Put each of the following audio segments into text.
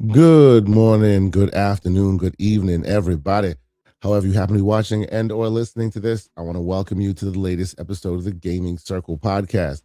Good morning, good afternoon, good evening, everybody. However you happen to be watching and or listening to this, I want to welcome you to the latest episode of the Gaming Circle podcast.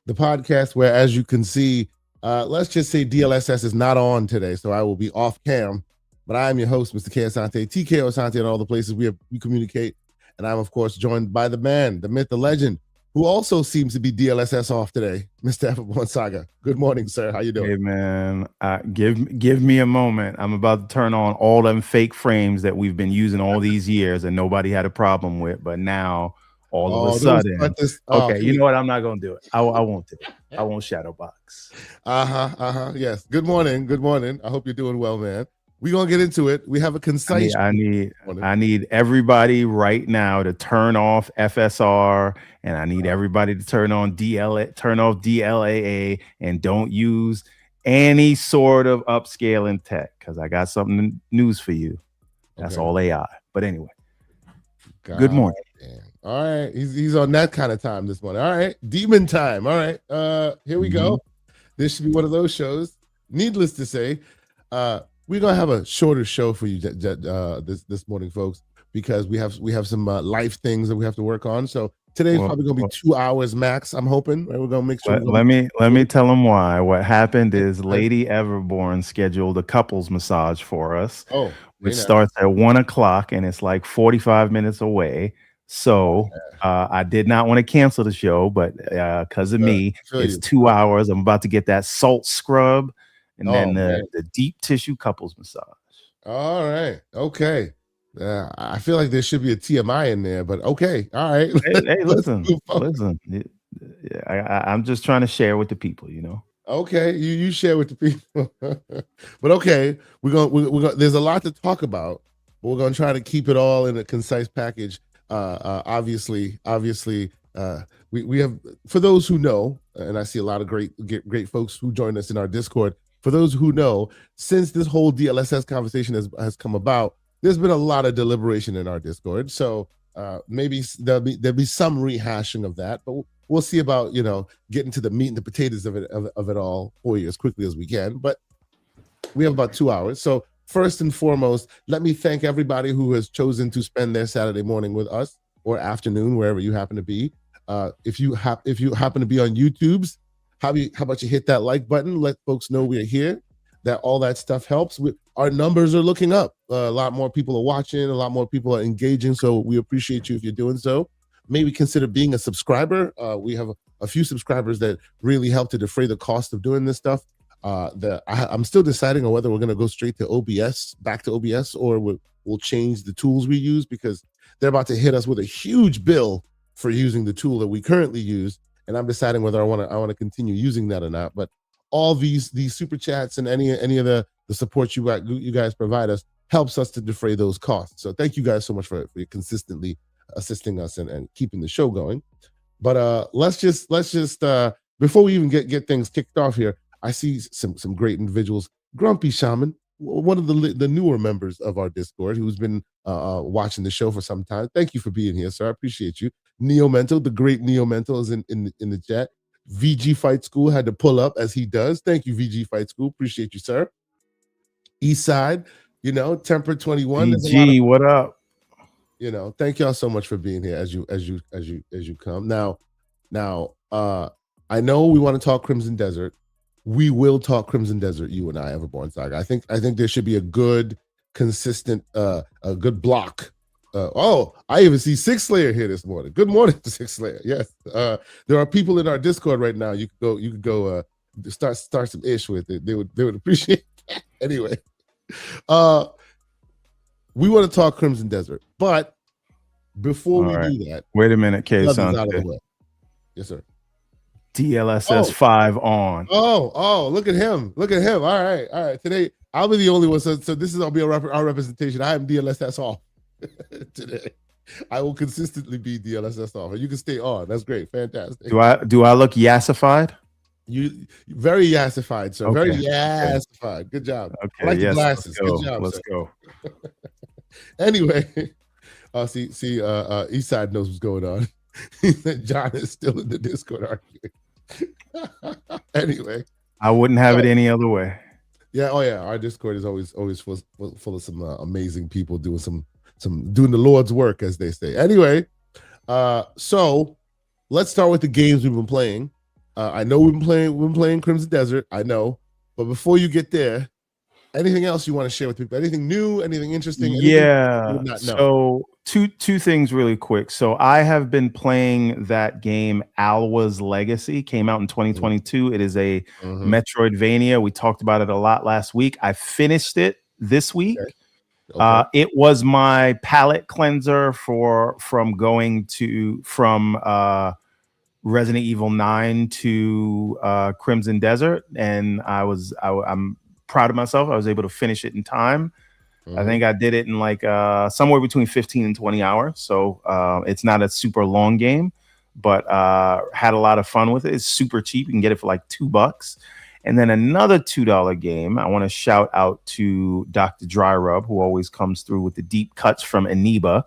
The podcast where, as you can see, let's just say DLSS is not on today, so I will be off cam. But I am your host, Mr. K. Asante, TK Asante, and all the places we communicate. And I'm, of course, joined by the man, the myth, the legend, who also seems to be DLSS off today, Mr. Everborn Saga. Good morning, sir. How you doing? Hey man, give me a moment. I'm about to turn on all them fake frames that we've been using all these years and nobody had a problem with. But now, all of a sudden, okay, you know what? I'm not gonna do it. I won't do it. I won't shadow box. Yes. Good morning. Good morning. I hope you're doing well, man. We're gonna get into it. We have a concise. I need everybody right now to turn off FSR, and I need everybody to turn off DLAA, and don't use any sort of upscaling tech, because I got something news for you. That's all AI. But anyway, good morning. Damn. All right, he's on that kind of time this morning. All right, demon time. All right, here we go. This should be one of those shows. Needless to say, we're gonna have a shorter show for you this morning, folks, because we have some life things that we have to work on. So today's probably gonna be 2 hours max. I'm hoping. Right? We're gonna make sure. Let me tell them why. What happened is Lady Everborn scheduled a couples massage for us, which starts at 1 o'clock, and it's like 45 minutes away. So I did not want to cancel the show, but because of me, it's 2 hours. I'm about to get that salt scrub. And then the deep tissue couples massage. All right. Okay. I feel like there should be a TMI in there, but okay. All right. Hey, listen. I'm just trying to share with the people, you know. Okay, you share with the people. But okay, we're gonna. There's a lot to talk about, but we're gonna try to keep it all in a concise package. Obviously, we have, for those who know, and I see a lot of great folks who join us in our Discord. For those who know, since this whole DLSS conversation has come about, there's been a lot of deliberation in our Discord. So maybe there'll be some rehashing of that, but we'll see about getting to the meat and the potatoes of it all for you as quickly as we can. But we have about 2 hours. So first and foremost, let me thank everybody who has chosen to spend their Saturday morning with us, or afternoon, wherever you happen to be. If you happen to be on YouTube's, how about you hit that like button? Let folks know we're here. That all that stuff helps. Our numbers are looking up. A lot more people are watching. A lot more people are engaging. So we appreciate you if you're doing so. Maybe consider being a subscriber. We have a few subscribers that really help to defray the cost of doing this stuff. I'm still deciding on whether we're going to go straight to OBS, back to OBS, or we'll change the tools we use, because they're about to hit us with a huge bill for using the tool that we currently use. And I'm deciding whether I want to continue using that or not. But all these super chats and any of the support you guys provide us helps us to defray those costs. So thank you guys so much for consistently assisting us and keeping the show going. But let's just before we even get things kicked off here, I see some great individuals. Grumpy Shaman, one of the newer members of our Discord, who's been watching the show for some time. Thank you for being here, sir. I appreciate you. Neo Mental, the great Neo Mental, is in the chat. VG Fight School had to pull up as he does. Thank you, VG Fight School. Appreciate you, sir. Eastside, Temper 21. VG, what up? Thank y'all so much for being here as you come. Now, I know we want to talk Crimson Desert. We will talk Crimson Desert, you and I, Everborn Saga. I think there should be a good, consistent, a good block. I even see Six Slayer here this morning. Good morning to Six Slayer. Yes, there are people in our Discord right now. You could go start some ish with it. They would appreciate that. Anyway, we want to talk Crimson Desert, but before we do that, wait a minute, K. Yes, sir. DLSS 5 on. Oh, look at him. All right. Today, I'll be the only one. So this will be our representation. I am DLSS off today. I will consistently be DLSS off. And you can stay on. That's great. Fantastic. Do I look yassified? You very yassified, sir. Okay. Very yassified. Good job. Okay. I like the glasses. Good job. Let's go. Anyway, see, Eastside knows what's going on. He said John is still in the Discord arguing. Anyway, I wouldn't have it any other way. Yeah. Oh yeah. Our Discord is always full of some amazing people doing doing the Lord's work, as they say. Anyway, so let's start with the games we've been playing. I know we've been playing Crimson Desert. I know, but before you get there, anything else you want to share with people? Anything new? Anything interesting? Anything you would not know? So two things really quick. So I have been playing that game Alwa's Legacy. Came out in 2022. It is a Metroidvania. We talked about it a lot last week. I finished it this week. Okay. It was my palate cleanser from Resident Evil 9 to Crimson Desert, and I'm proud of myself. I was able to finish it in time. I think I did it in like somewhere between 15 and 20 hours. So it's not a super long game, but had a lot of fun with it. It's super cheap. You can get it for like $2. And then another $2 game. I want to shout out to Dr. Dryrub, who always comes through with the deep cuts from Aniba.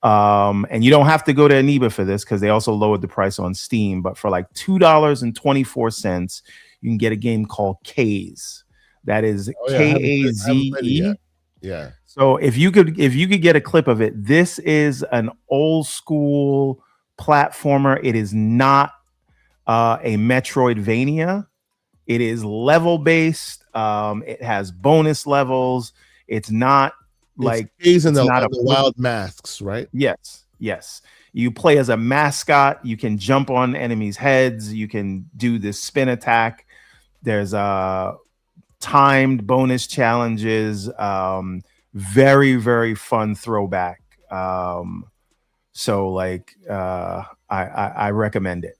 And you don't have to go to Aniba for this because they also lowered the price on Steam. But for like $2.24, you can get a game called Kaze. That is Kaze. Yeah. So if you could get a clip of it, this is an old school platformer. It is not a Metroidvania. It is level based. It has bonus levels. It's not like it's not the wild masks, right? Yes. You play as a mascot. You can jump on enemies' heads. You can do this spin attack. There's timed bonus challenges. Very, very fun throwback. So like I recommend it.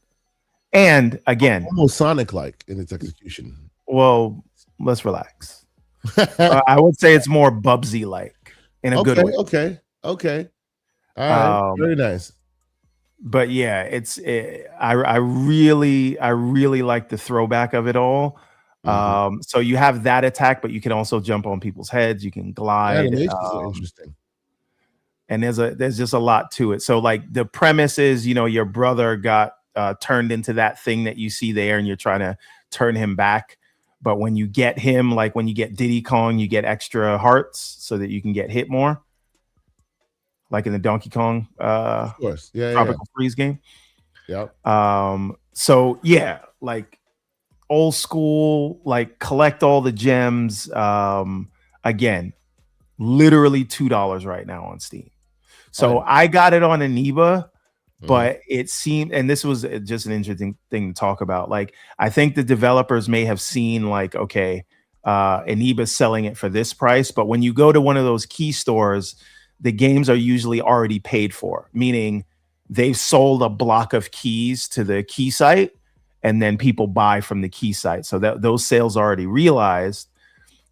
And again, almost Sonic-like in its execution. Well, let's relax. I would say it's more Bubsy-like in a good way. Okay. All right. Very nice. But yeah, I really like the throwback of it all. So you have that attack, but you can also jump on people's heads. You can glide. Interesting. And there's just a lot to it. So like the premise is, your brother got turned into that thing that you see there, and you're trying to turn him back. But when you get him, like when you get Diddy Kong, you get extra hearts so that you can get hit more. Like in the Donkey Kong of course. Tropical Freeze game. Yep. So yeah, like old school, like collect all the gems. Again, literally $2 right now on Steam. So I got it on Aniba, but it seemed, and this was just an interesting thing to talk about. Like, I think the developers may have seen like, okay, Aniba's selling it for this price, but when you go to one of those key stores, the games are usually already paid for, meaning they've sold a block of keys to the key site, and then people buy from the key site. So that those sales are already realized.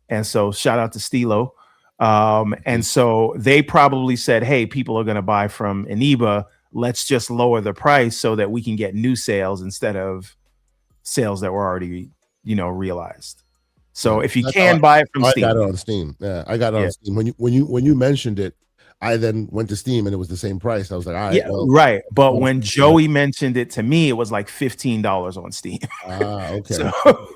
And so shout out to Stilo. And so they probably said, hey, people are going to buy from Aniba. Let's just lower the price so that we can get new sales instead of sales that were already, realized. So if you can buy it from Steam. I got it on Steam. Yeah, I got it on Steam. When you mentioned it, I then went to Steam and it was the same price. I was like, all right. Yeah, right. But when Joey mentioned it to me, it was like $15 on Steam. Okay. So,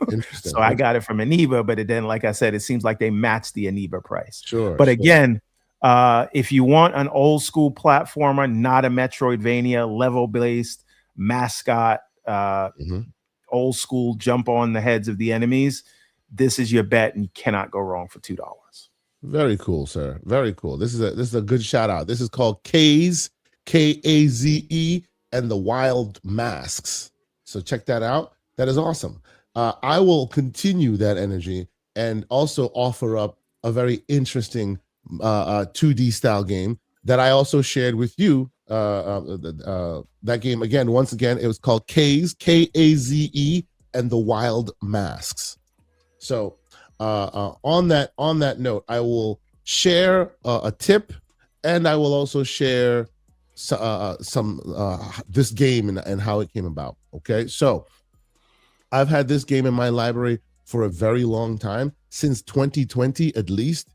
interesting. So I got it from Aniba, but then, like I said, it seems like they matched the Aniba price. Sure. But again, if you want an old school platformer, not a Metroidvania, level-based mascot, old school jump on the heads of the enemies, this is your bet, and you cannot go wrong for $2. Very cool, sir. Very cool. This is a good shout out. This is called Kaze, Kaze, and the Wild Masks. So check that out. That is awesome. I will continue that energy and also offer up a very interesting 2D style game that I also shared with you. That game again, once again, it was called Kaze, Kaze, and the Wild Masks. So on that note, I will share a tip, and I will also share some this game and how it came about. Okay, so I've had this game in my library for a very long time, since 2020 at least.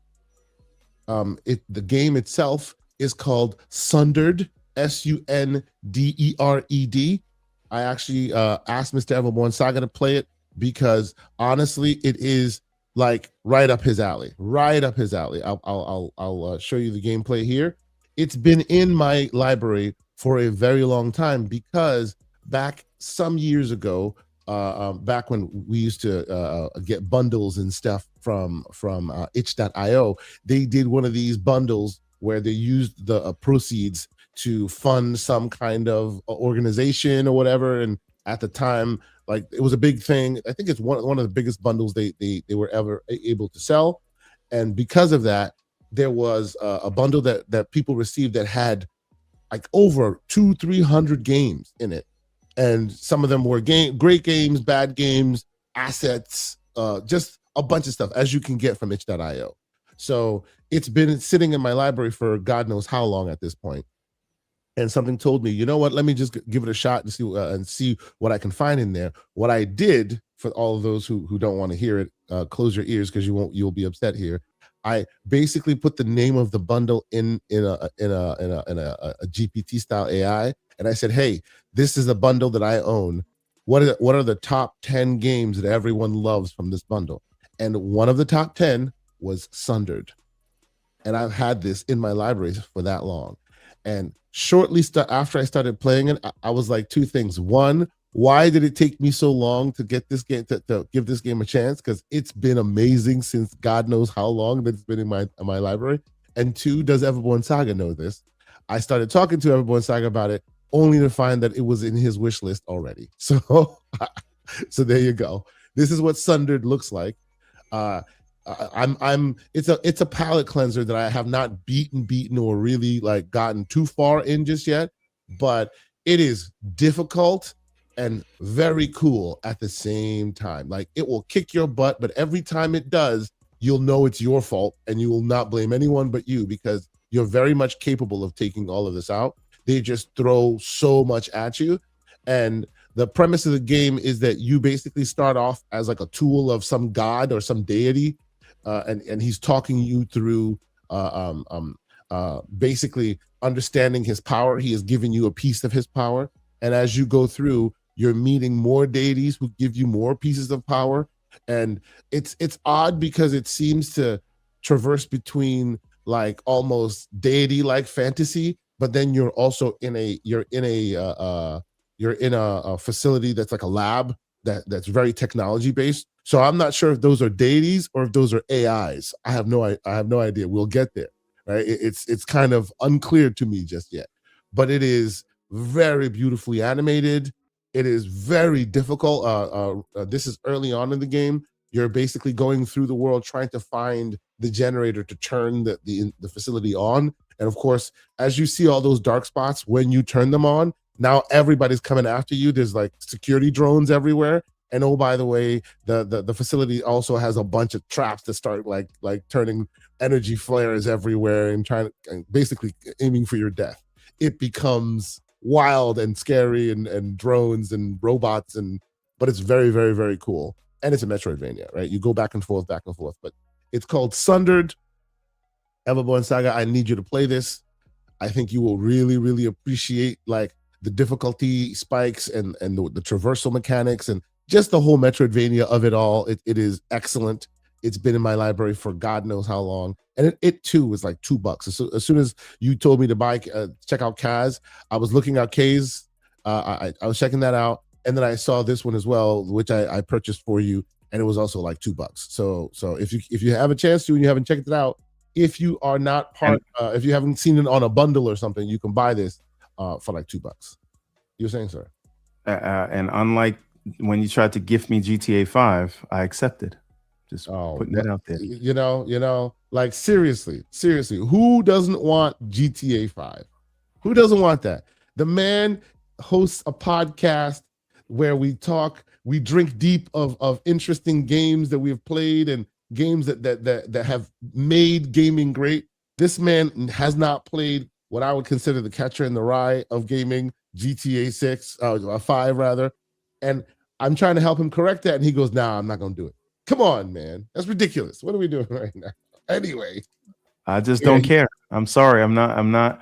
The game itself is called Sundered, Sundered. I actually asked Mr. Everborn Saga to play it because honestly, it is like right up his alley. Right up his alley. I'll show you the gameplay here. It's been in my library for a very long time because back some years ago, back when we used to get bundles and stuff from itch.io, they did one of these bundles where they used the proceeds to fund some kind of organization or whatever. And at the time, like, it was a big thing. I think it's one of the biggest bundles they were ever able to sell. And because of that, there was a bundle that people received that had like over 200-300 games in it, and some of them were great games, bad games, assets, just a bunch of stuff, as you can get from itch.io. So it's been sitting in my library for God knows how long at this point. And something told me, you know what, let me just give it a shot and see what I can find in there. What I did, for all of those who don't want to hear it, close your ears because you'll be upset here. I basically put the name of the bundle in a GPT style AI, and I said, hey, this is a bundle that I own. What are the top 10 games that everyone loves from this bundle? And one of the top 10 was Sundered. And I've had this in my libraries for that long. And shortly after I started playing it, I was like, two things. One, why did it take me so long to get this game, to give this game a chance? Because it's been amazing since God knows how long that it's been in my library. And two, does Everborn Saga know this? I started talking to Everborn Saga about it, only to find that it was in his wish list already. So, so there you go. This is what Sundered looks like. It's a palate cleanser that I have not beaten or really like gotten too far in just yet, but it is difficult and very cool at the same time. Like, it will kick your butt, but every time it does, you'll know it's your fault and you will not blame anyone but you, because you're very much capable of taking all of this out. They just throw so much at you. And the premise of the game is that you basically start off as like a tool of some god or some deity, and he's talking you through basically understanding his power. He is giving you a piece of his power, and as you go through, you're meeting more deities who give you more pieces of power. And it's odd because it seems to traverse between like almost deity like fantasy, but then you're also in a facility that's like a lab that's very technology based. So I'm not sure if those are deities or if those are AIs. I have no idea. We'll get there, right? It's kind of unclear to me just yet, but it is very beautifully animated. It is very difficult. This is early on in the game. You're basically going through the world trying to find the generator to turn the facility on. And of course, as you see all those dark spots, when you turn them on, now everybody's coming after you. There's like security drones everywhere. And oh, by the way, the facility also has a bunch of traps that start like turning energy flares everywhere and basically aiming for your death. It becomes wild and scary and drones and robots, but it's very, very, very cool. And it's a Metroidvania, right? You go back and forth. But it's called Sundered. Everborn Saga, I need you to play this. I think you will really, really appreciate like the difficulty spikes and the traversal mechanics and just the whole Metroidvania of it all. It is excellent. It's been in my library for God knows how long. And it too was like $2. So as soon as you told me to check out Kaz, I was looking at Kaz. I was checking that out. And then I saw this one as well, which I purchased for you. And it was also like $2. So if you have a chance to and you haven't checked it out, if you are not if you haven't seen it on a bundle or something, you can buy this for like $2. You were saying, sir? And unlike when you tried to gift me GTA 5, I accepted. Just putting that out there. You know, like seriously, who doesn't want GTA 5? Who doesn't want that? The man hosts a podcast where we drink deep of interesting games that we've played and games that have made gaming great. This man has not played what I would consider the catcher in the rye of gaming, GTA 5 rather. And I'm trying to help him correct that. And he goes, nah, I'm not going to do it. Come on, man. That's ridiculous. What are we doing right now? Anyway. I just don't care. I'm sorry. I'm not,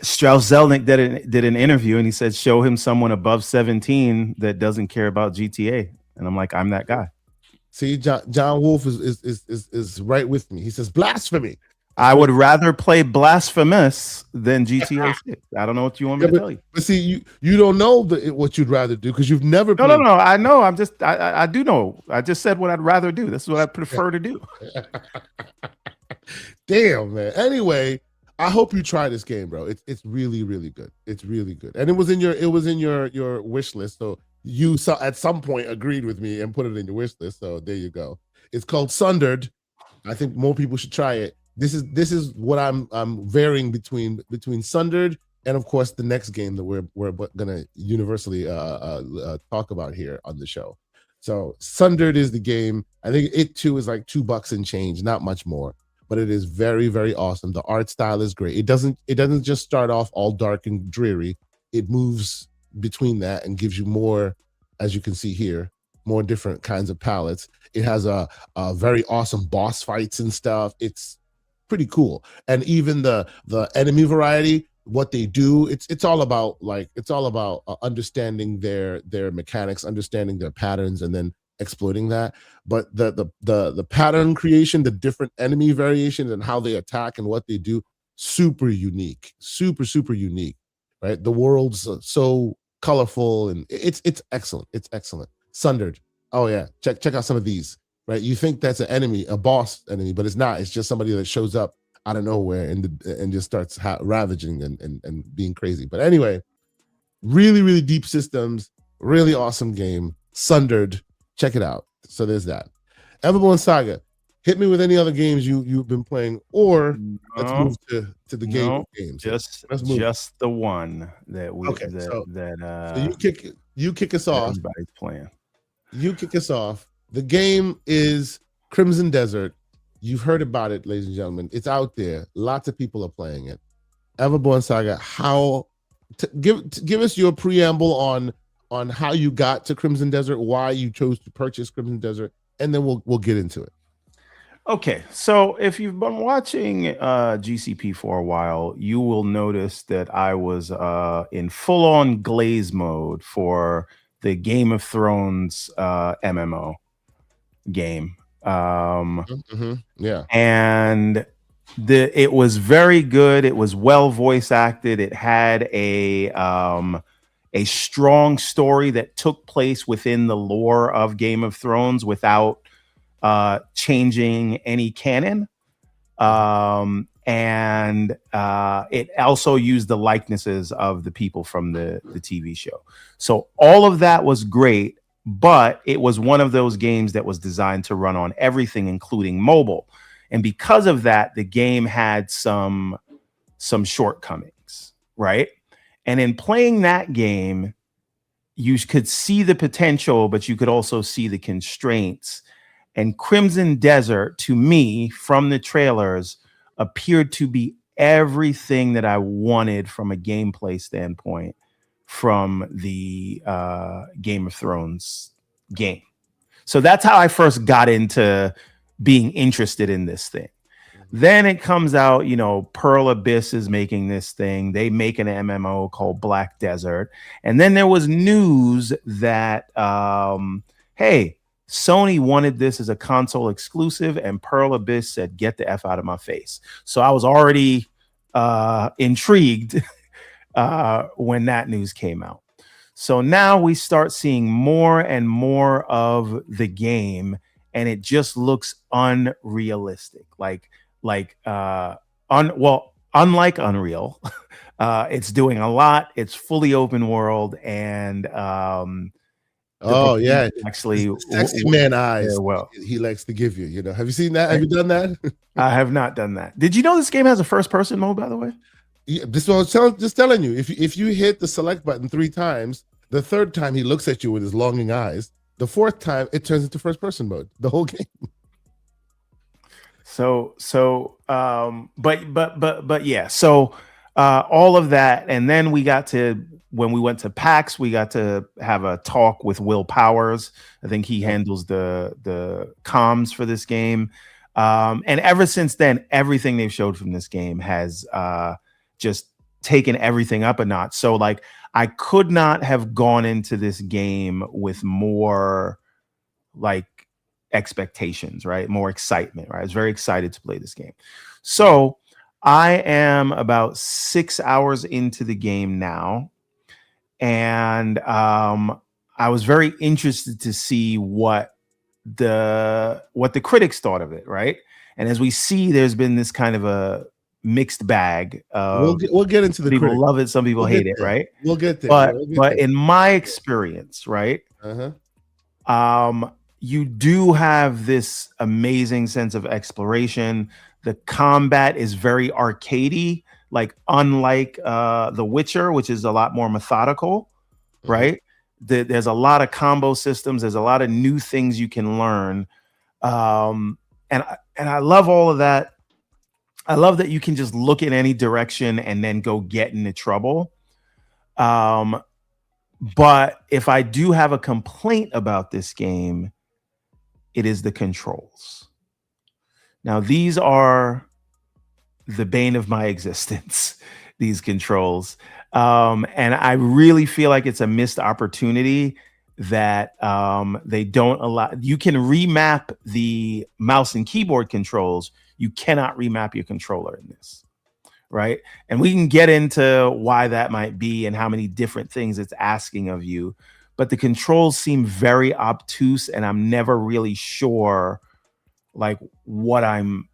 Strauss Zelnick did an interview and he said, show him someone above 17 that doesn't care about GTA. And I'm like, I'm that guy. See, John Wolf is right with me. He says blasphemy. I would rather play Blasphemous than GTA 6. I don't know what you want me to tell you. But see, you don't know what you'd rather do because you've never played. No. I know. I do know. I just said what I'd rather do. This is what I prefer to do. Damn, man. Anyway, I hope you try this game, bro. It's really, really good. It's really good. And it was in your wish list. So you saw at some point agreed with me and put it in your wish list. So there you go. It's called Sundered. I think more people should try it. This is what I'm varying between Sundered and of course the next game that we're gonna universally talk about here on the show. So Sundered is the game. I think it too is like $2 and change, not much more, but it is very, very awesome. The art style is great. It doesn't just start off all dark and dreary. It moves between that and gives you more, as you can see here, more different kinds of palettes. It has a very awesome boss fights and stuff. It's pretty cool. And even the enemy variety, what they do, it's all about understanding their mechanics, understanding their patterns, and then exploiting that. But the pattern creation, the different enemy variations and how they attack and what they do, super unique, super unique, right? The world's so colorful and it's excellent. It's excellent. Sundered. Oh yeah, check out some of these. Right, you think that's an enemy, a boss enemy, but it's not. It's just somebody that shows up out of nowhere and just starts ravaging and being crazy. But anyway, really, really deep systems, really awesome game. Sundered, check it out. So there's that. Everborn Saga, hit me with any other games you've been playing, or let's move to the game of games. Just the one that we so you kick us off. Everybody's playing. You kick us off. The game is Crimson Desert. You've heard about it, ladies and gentlemen. It's out there. Lots of people are playing it. Everborn Saga. Give us your preamble on how you got to Crimson Desert, why you chose to purchase Crimson Desert, and then we'll get into it. Okay, so if you've been watching GCP for a while, you will notice that I was in full-on glaze mode for the Game of Thrones MMO game. Yeah. And it was very good. It was well voice acted. It had a strong story that took place within the lore of Game of Thrones without changing any canon. And it also used the likenesses of the people from the TV show. So all of that was great, but it was one of those games that was designed to run on everything, including mobile. And because of that, the game had some shortcomings, right? And in playing that game, you could see the potential, but you could also see the constraints. And Crimson Desert, to me, from the trailers, appeared to be everything that I wanted from a gameplay standpoint from the Game of Thrones game. So that's how I first got into being interested in this thing. Then it comes out, Pearl Abyss is making this thing. They make an MMO called Black Desert. And then there was news that, hey, Sony wanted this as a console exclusive, and Pearl Abyss said, get the F out of my face. So I was already intrigued when that news came out. So now we start seeing more and more of the game, and it just looks unrealistic. Unlike Unreal, it's doing a lot. It's fully open world, and actually, sexy man eyes. Well, he likes to give you. Have you seen that? Have you done that? I have not done that. Did you know this game has a first-person mode? By the way, yeah, this was just telling you. If you hit the select button 3 times, the third time he looks at you with his longing eyes. The fourth time it turns into first-person mode. The whole game. But yeah. So all of that, and then when we went to PAX, we got to have a talk with Will Powers. I think he handles the comms for this game. And ever since then, everything they've showed from this game has just taken everything up a notch. So, I could not have gone into this game with more like expectations, right? More excitement, right? I was very excited to play this game. So I am about 6 hours into the game now. And I was very interested to see what the critics thought of it, right? And as we see, there's been this kind of a mixed bag of we'll get into the people critics. love it, some people hate it, right? We'll get there. But in my experience, right? You do have this amazing sense of exploration. The combat is very arcadey, like unlike The Witcher, which is a lot more methodical, right? There's a lot of combo systems. There's a lot of new things you can learn, and I love all of that. I love that you can just look in any direction and then go get into trouble. But if I do have a complaint about this game, it is the controls. Now, these are the bane of my existence, these controls. And I really feel like it's a missed opportunity that they don't allow. You can remap the mouse and keyboard controls. You cannot remap your controller in this, right? And we can get into why that might be and how many different things it's asking of you. But the controls seem very obtuse, and I'm never really sure like what I'm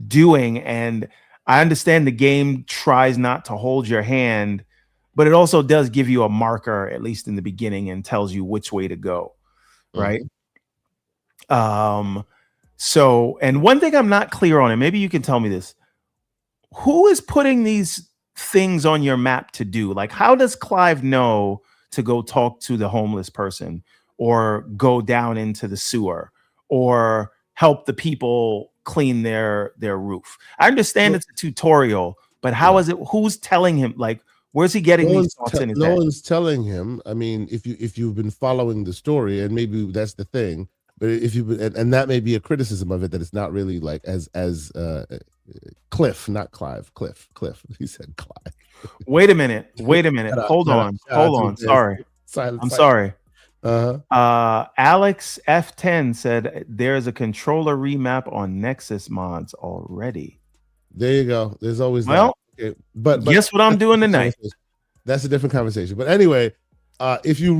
doing. And I understand the game tries not to hold your hand, but it also does give you a marker, at least in the beginning, and tells you which way to go, right? So, and one thing I'm not clear on, and maybe you can tell me this, who is putting these things on your map to do? Like, how does Clive know to go talk to the homeless person, or go down into the sewer, or help the people clean their roof? I understand it's a tutorial, but how is it? Who's telling him? Like, where's he getting these thoughts in his head? No one's telling him. I mean, if you've been following the story, and maybe that's the thing, but if you and that may be a criticism of it, that it's not really like as Cliff, not Clive. Cliff. He said Clive. Wait a minute. Hold on. Sorry. I'm sorry. Alex F10 said there's a controller remap on Nexus mods already. There you go. There's always that. Okay. But guess what I'm doing tonight? That's a different conversation. But anyway, if you've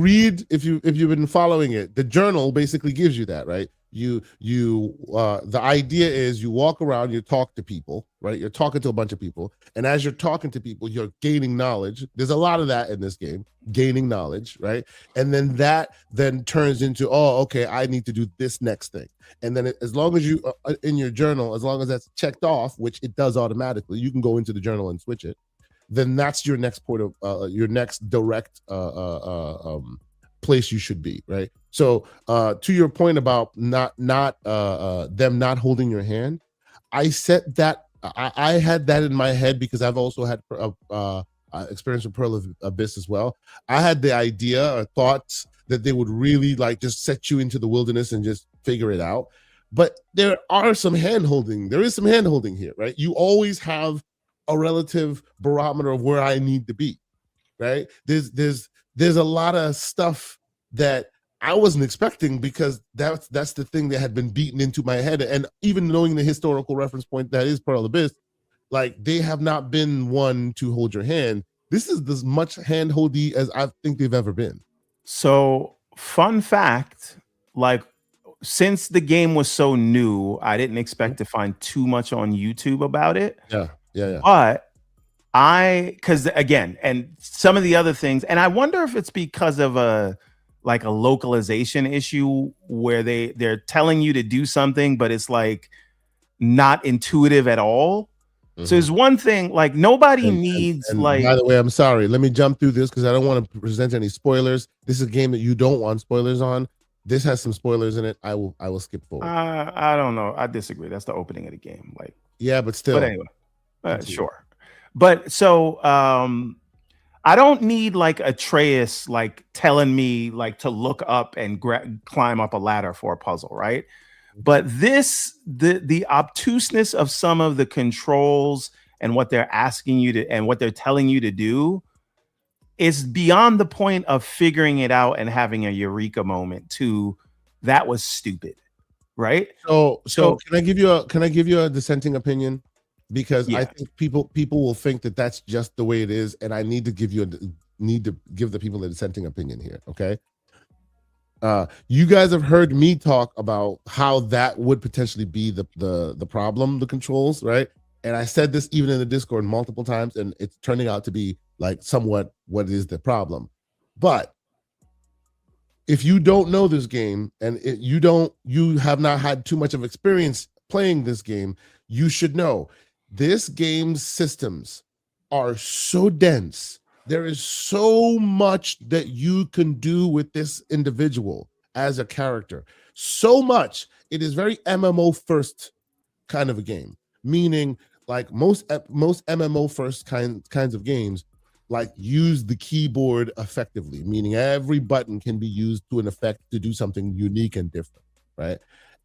been following it, the journal basically gives you that, right? The idea is you walk around, you talk to people, right? You're talking to a bunch of people, and as you're talking to people, you're gaining knowledge. There's a lot of that in this game, gaining knowledge, right? And then that turns into, oh, okay, I need to do this next thing. And then as long as you in your journal, as long as that's checked off, which it does automatically, you can go into the journal and switch it. Then that's your next point of your next direct place you should be, right? So to your point about them not holding your hand, I set that. I had that in my head because I've also had experience with Pearl of Abyss as well. I had the idea or thoughts that they would really like just set you into the wilderness and just figure it out. But there is some hand holding here, right? You always have a relative barometer of where I need to be, right? There's a lot of stuff that I wasn't expecting, because that's the thing that had been beaten into my head. And even knowing the historical reference point that is Pearl of Abyss, like, they have not been one to hold your hand. This is as much hand-holdy as I think they've ever been. So, fun fact, like, since the game was so new, I didn't expect to find too much on YouTube about it. Yeah. But because again, and some of the other things, and I wonder if it's because of a localization issue where they're telling you to do something, but it's like not intuitive at all. So there's one thing, like, nobody needs. By the way, I'm sorry. Let me jump through this because I don't want to present any spoilers. This is a game that you don't want spoilers on. This has some spoilers in it. I will skip forward. I don't know. I disagree. That's the opening of the game. Like, yeah, but still. But anyway, sure. But so I don't need like Atreus like telling me like to look up and climb up a ladder for a puzzle, right? But the obtuseness of some of the controls and what they're asking you to and what they're telling you to do is beyond the point of figuring it out and having a eureka moment to that was stupid, right? So can I give you a dissenting opinion? Because I think people will think that that's just the way it is, and I need to give the people a dissenting opinion here. Okay. You guys have heard me talk about how that would potentially be the problem, the controls, right? And I said this even in the Discord multiple times, and it's turning out to be like somewhat what is the problem. But if you don't know this game and you have not had too much of experience playing this game, you should know this game's systems are so dense. There is so much that you can do with this individual as a character. So much. It is very MMO first kind of a game, meaning like most MMO first kinds of games, like use the keyboard effectively, meaning every button can be used to an effect to do something unique and different, right?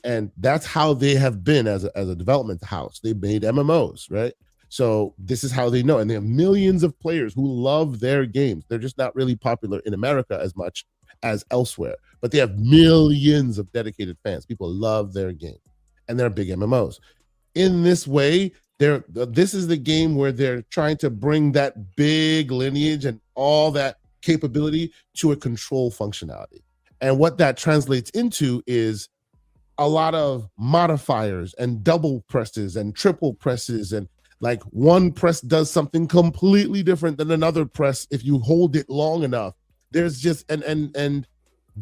And that's how they have been as a development house. They made MMOs, right? So this is how they know. And they have millions of players who love their games. They're just not really popular in America as much as elsewhere, but they have millions of dedicated fans. People love their game, and they're big MMOs. In this way, this is the game where they're trying to bring that big lineage and all that capability to a control functionality. And what that translates into is a lot of modifiers and double presses and triple presses, and like one press does something completely different than another press if you hold it long enough. There's just and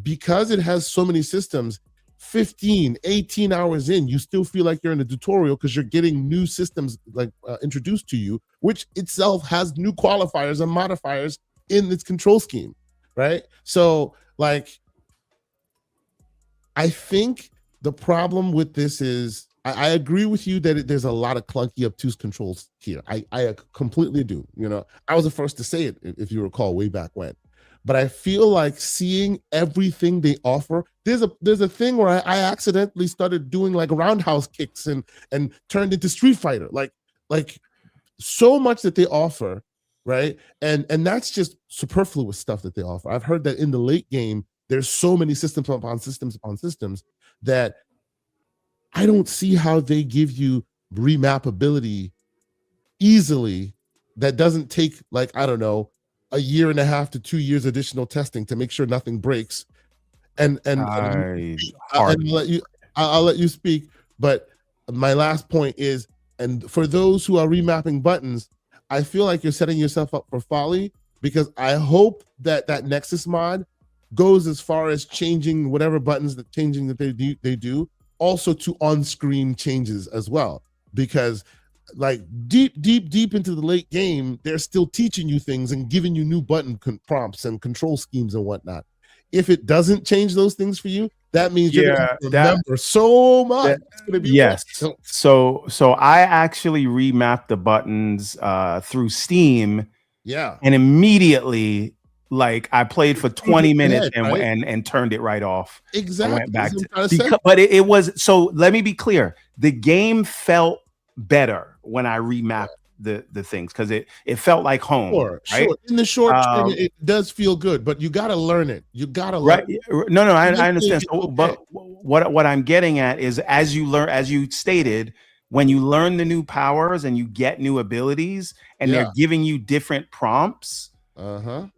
because it has so many systems, 15, 18 hours in, you still feel like you're in a tutorial because you're getting new systems like introduced to you, which itself has new qualifiers and modifiers in its control scheme, right? So like, I think the problem with this is, I agree with you that there's a lot of clunky, obtuse controls here. I completely do. You know, I was the first to say it, if you recall, way back when. But I feel like seeing everything they offer, there's a thing where I accidentally started doing like roundhouse kicks and turned into Street Fighter, like so much that they offer, right? And that's just superfluous stuff that they offer. I've heard that in the late game, there's so many systems upon systems upon systems that I don't see how they give you remappability easily that doesn't take, like, I don't know, a year and a half to 2 years additional testing to make sure nothing breaks. And I'll let you speak. But my last point is, and for those who are remapping buttons, I feel like you're setting yourself up for folly, because I hope that Nexus mod goes as far as changing whatever buttons that they do also to on-screen changes as well, because like deep into the late game, they're still teaching you things and giving you new button prompts and control schemes and whatnot. If it doesn't change those things for you, that means you're gonna remember so much. Yes. So I actually remapped the buttons through Steam. Yeah. And immediately, like, I played for 20 minutes and turned it right off. Exactly. I went back but it was, so let me be clear. The game felt better when I remapped the things, because it felt like home. Right? Sure. In the short term, it does feel good, but you got to learn it. You got to learn it. No, I understand. But what I'm getting at is, as you learn, as you stated, when you learn the new powers and you get new abilities and they're giving you different prompts,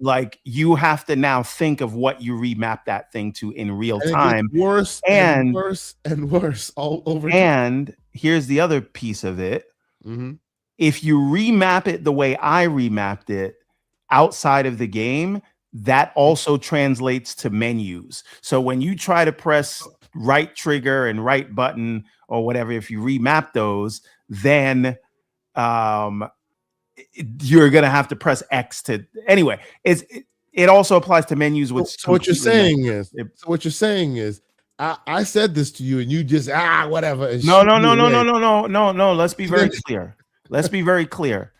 like, you have to now think of what you remap that thing to in real time. Worse and worse and worse all over. And here's the other piece of it. If you remap it the way I remapped it outside of the game, that also translates to menus. So when you try to press right trigger and right button or whatever, if you remap those, then you're going to have to press X to, anyway, it also applies to menus. So what you're saying is, I said this to you and you just, whatever. No. Let's be very clear. Let's be very clear.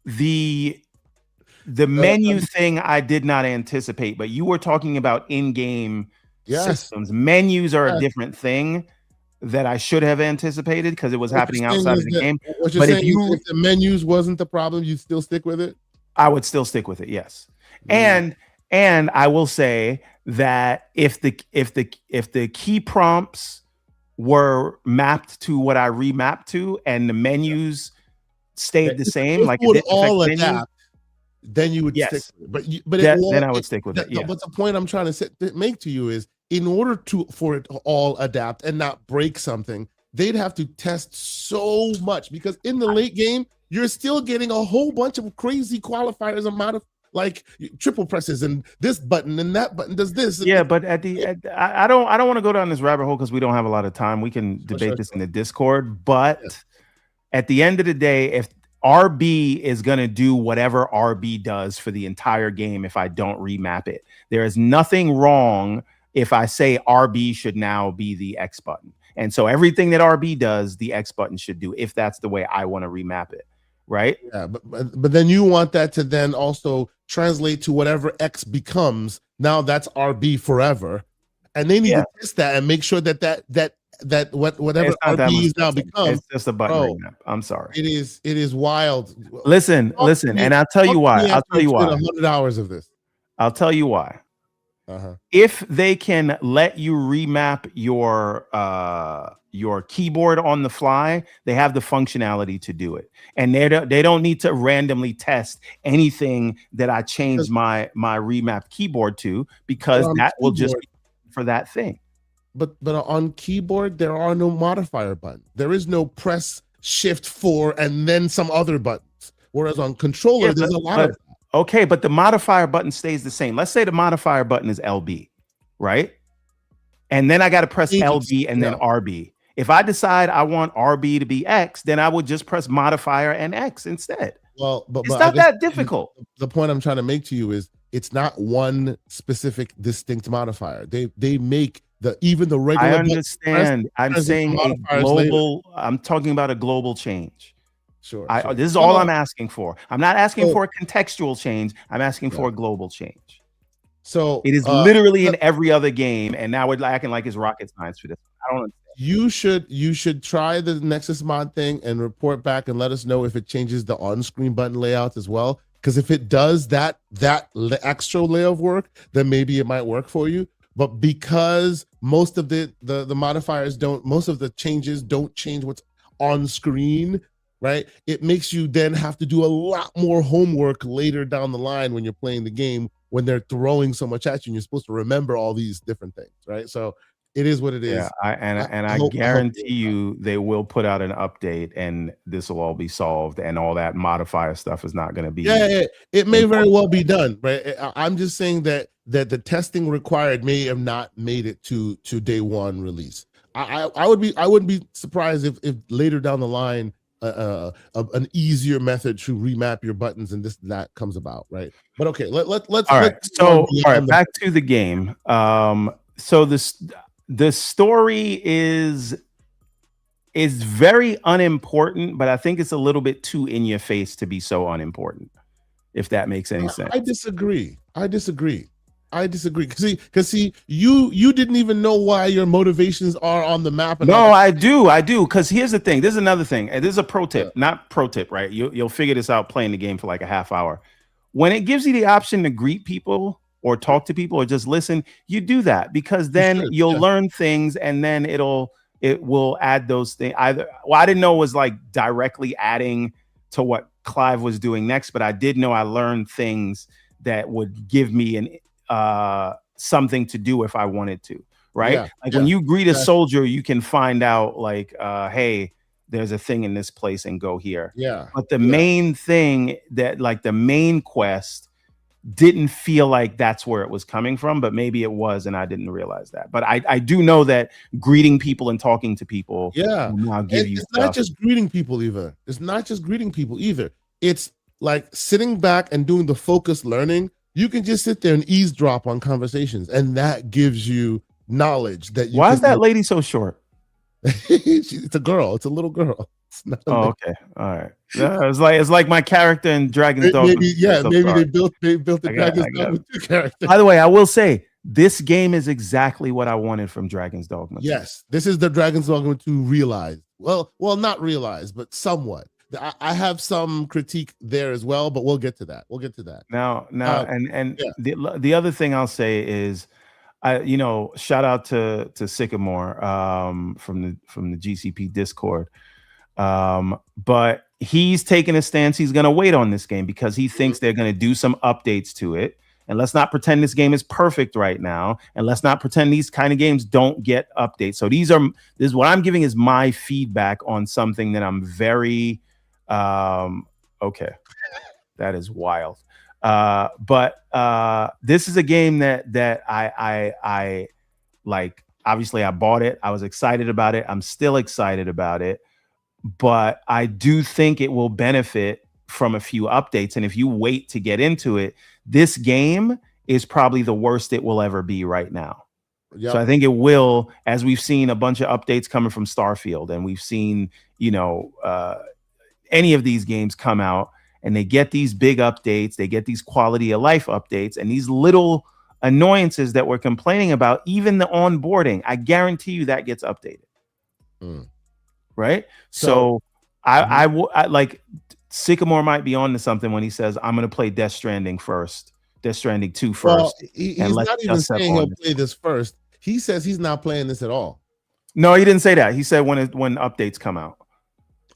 The menu thing I did not anticipate, but you were talking about in-game systems. Menus are a different thing that I should have anticipated, because it was happening outside of the game. What you're saying is, if the menus wasn't the problem, you'd still stick with it? I would still stick with it, yes. And I will say that if the key prompts were mapped to what I remapped to, and the menus stayed the same, if like it it would didn't affect all menu, adapt, then you would stick yes, with it. But it then won't. I would stick with it. Yeah. But the point I'm trying to make to you is, in order for it to all adapt and not break something, they'd have to test so much, because in the late game, you're still getting a whole bunch of crazy qualifiers, amount of like triple presses and this button and that button does this. Yeah, but I don't want to go down this rabbit hole because we don't have a lot of time. We can debate this in the Discord, but at the end of the day, if RB is going to do whatever RB does for the entire game, if I don't remap it, there is nothing wrong if I say RB should now be the X button. And so everything that RB does, the X button should do, if that's the way I want to remap it. Right. Yeah, but then you want that to then also translate to whatever X becomes. Now that's RB forever, and they need to test that and make sure that whatever RB is now become. It's just a button remap. I'm sorry. It is wild. Listen, and I'll tell you why. I'll tell you why. 100 hours of this. I'll tell you why. If they can let you remap your keyboard on the fly, they have the functionality to do it, and they don't need to randomly test anything that I change my remap keyboard to, because that will just be for that thing. But on keyboard, there are no modifier buttons. There is no press shift 4 and then some other buttons. Whereas on controller, there's a lot of. Okay, but the modifier button stays the same. Let's say the modifier button is LB, right? And then I got to press LB and then RB. If I decide I want RB to be X, then I would just press modifier and X instead. Well, but it's not that difficult. The point I'm trying to make to you is, it's not one specific distinct modifier. They make even the regular. I understand. I'm saying a global. I'm talking about a global change. Sure. This is all I'm asking for. I'm not asking for a contextual change. I'm asking for a global change. So it is literally in every other game, and now we're acting like it's rocket science for this. I don't understand. You should try the Nexus mod thing and report back and let us know if it changes the on-screen button layout as well. Because if it does that extra layer of work, then maybe it might work for you. But because most of the modifiers most of the changes don't change what's on screen, right? It makes you then have to do a lot more homework later down the line when you're playing the game, when they're throwing so much at you and you're supposed to remember all these different things, right? So it is what it is. Yeah, I guarantee you they will put out an update and this will all be solved, and all that modifier stuff is not going to be. Yeah, it may very well be done, right? I'm just saying that the testing required may have not made it to day one release. I wouldn't be surprised if later down the line an easier method to remap your buttons and that comes about, right? But okay, let's all right. So all right, back to the game. So the story is very unimportant, but I think it's a little bit too in your face to be so unimportant, if that makes any sense. I disagree. Because you didn't even know why your motivations are on the map. No, I do. Because here's the thing. This is another thing. And this is a pro tip, not pro tip, right? You'll figure this out playing the game for like a half hour. When it gives you the option to greet people or talk to people or just listen, you do that, because then you'll learn things, and then it will add those things. I didn't know it was like directly adding to what Clive was doing next, but I did know I learned things that would give me something to do if I wanted to, right? When you greet a soldier, you can find out like, hey, there's a thing in this place and go here. Yeah. But the main thing that, like, the main quest didn't feel like that's where it was coming from, but maybe it was, and I didn't realize that. But I do know that greeting people and talking to people, will give you it's not just greeting people either. It's not just greeting people either. It's like sitting back and doing the focused learning. You can just sit there and eavesdrop on conversations, and that gives you knowledge that you. Why is that lady so short? It's a girl. It's a little girl. Okay, all right. It's like my character in Dragon's Dogma. Maybe they built the Dragon's Dogma 2 character. By the way, I will say this game is exactly what I wanted from Dragon's Dogma 2. Yes, this is the Dragon's Dogma 2 realized. Well, not realized, but somewhat. I have some critique there as well, but we'll get to that. Now, the other thing I'll say is, shout out to Sycamore from the GCP Discord. But he's taking a stance. He's going to wait on this game because he thinks they're going to do some updates to it. And let's not pretend this game is perfect right now. And let's not pretend these kind of games don't get updates. So this is what I'm giving is my feedback on something that I'm very okay. That is wild. But this is a game that I like. Obviously, I bought it. I was excited about it. I'm still excited about it. But I do think it will benefit from a few updates. And if you wait to get into it, this game is probably the worst it will ever be right now. Yep. So I think it will, as we've seen a bunch of updates coming from Starfield, and we've seen, any of these games come out and they get these big updates, they get these quality of life updates, and these little annoyances that we're complaining about, even the onboarding, I guarantee you that gets updated. Right. So I like Sycamore might be on to something when he says, I'm going to play Death Stranding 2 first. Well, he's not even saying he'll play this first. He says he's not playing this at all. No, he didn't say that. He said when updates come out.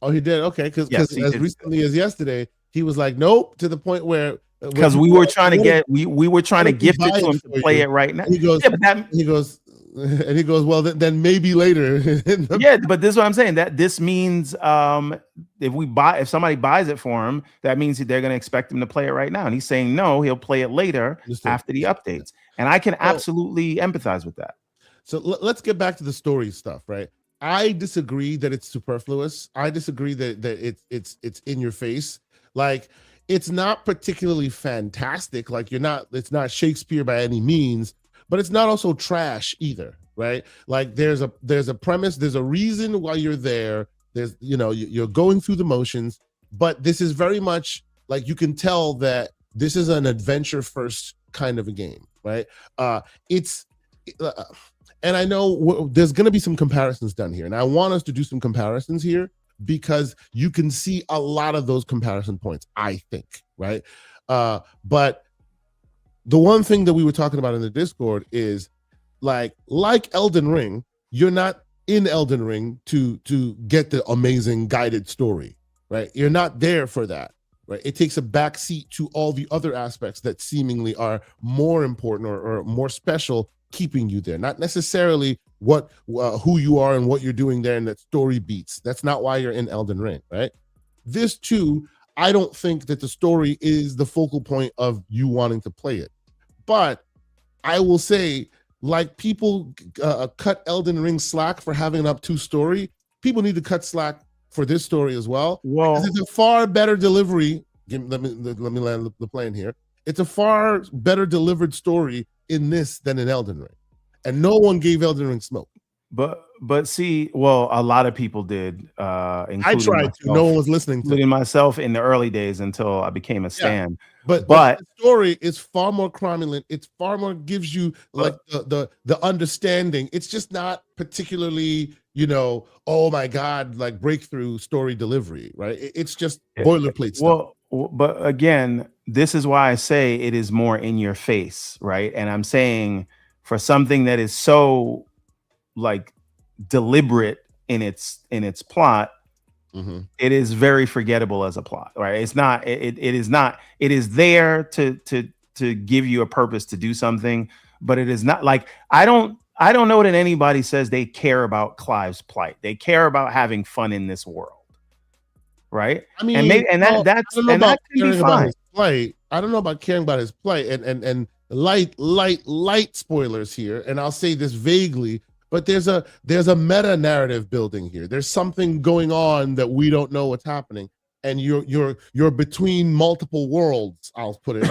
Oh, he did. Okay. Because as recently as yesterday, he was like, nope, to the point where because we were trying to gift it to him to play it right now. He goes, well, then maybe later. Yeah, but this is what I'm saying. That this means if somebody buys it for him, that means they're going to expect him to play it right now. And he's saying no, he'll play it later after the updates. And I can absolutely empathize with that. So let's get back to the story stuff, right? I disagree that it's superfluous. I disagree that it's in your face. Like, it's not particularly fantastic. Like, it's not Shakespeare by any means, but it's not also trash either, right? Like, there's a premise, there's a reason why you're there. There's, you're going through the motions, but this is very much like, you can tell that this is an adventure first kind of a game, right? And I know there's going to be some comparisons done here, and I want us to do some comparisons here because you can see a lot of those comparison points, I think, right? But the one thing that we were talking about in the Discord is like Elden Ring, you're not in Elden Ring to get the amazing guided story, right? You're not there for that, right? It takes a backseat to all the other aspects that seemingly are more important or more special, keeping you there. Not necessarily who you are and what you're doing there and that story beats. That's not why you're in Elden Ring, right? This too, I don't think that the story is the focal point of you wanting to play it. But I will say, like, people cut Elden Ring slack for having an obtuse story. People need to cut slack for this story as well. Well, it's a far better delivery. Let me land the plane here. It's a far better delivered story in this than in Elden Ring, and no one gave Elden Ring smoke. But see, well, a lot of people did. I tried myself, to. No one was listening to, including myself in the early days until I became a stan. Yeah. But the story is far more cromulent. It's far more gives you like the understanding. It's just not particularly, oh my God, like breakthrough story delivery, right? It's just boilerplate stuff. Well, but again, this is why I say it is more in your face, right? And I'm saying for something that is so like deliberate in its plot, it is very forgettable as a plot, right? It's not. It is not. It is there to give you a purpose to do something, but it is not like I don't know that anybody says they care about Clive's plight. They care about having fun in this world. Right. I mean, that can be fine. I don't know about caring about his plight and light spoilers here. And I'll say this vaguely, but there's a meta narrative building here. There's something going on that we don't know what's happening. And you're between multiple worlds, I'll put it.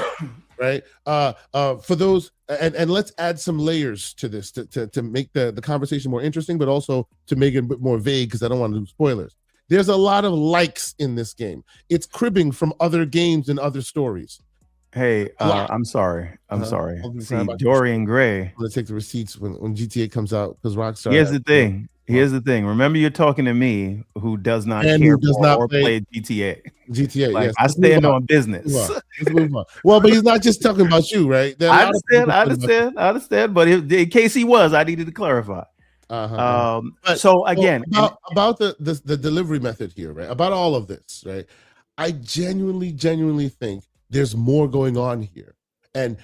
Right. For those and let's add some layers to this to make the conversation more interesting, but also to make it a bit more vague because I don't want to do spoilers. There's a lot of likes in this game. It's cribbing from other games and other stories. Hey, I'm sorry. See, Dorian Gray. I'm gonna take the receipts when GTA comes out because Rockstar. Here's the thing. Remember, you're talking to me who does not care or play GTA. GTA, Like yes. I Let's move stand on. on business. Let's move on. Well, but he's not just talking about you, right? There are a I lot of people understand. I understand. But in case he was, I needed to clarify. But So again, about the delivery method here, right? About all of this, right? I genuinely think there's more going on here. And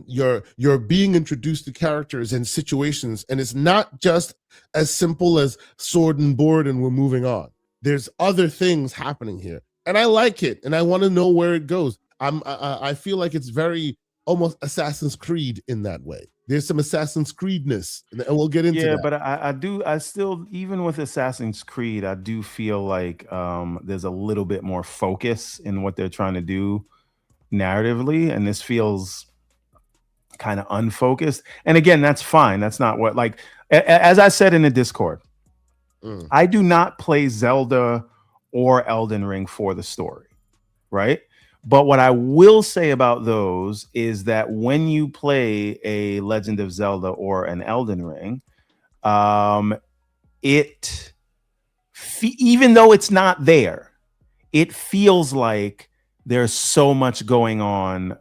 you're being introduced to characters and situations, and it's not just as simple as sword and board and we're moving on. There's other things happening here, and I like it, and I want to know where it goes. I feel like it's very almost Assassin's Creed in that way. There's some Assassin's Creedness, and we'll get into that. But I still, even with Assassin's Creed, I do feel like there's a little bit more focus in what they're trying to do narratively, and this feels kind of unfocused. And again, that's fine. That's not what, like, as I said in the Discord, I do not play Zelda or Elden Ring for the story, right? But what I will say about those is that when you play a Legend of Zelda or an Elden Ring, even though it's not there, it feels like there's so much going on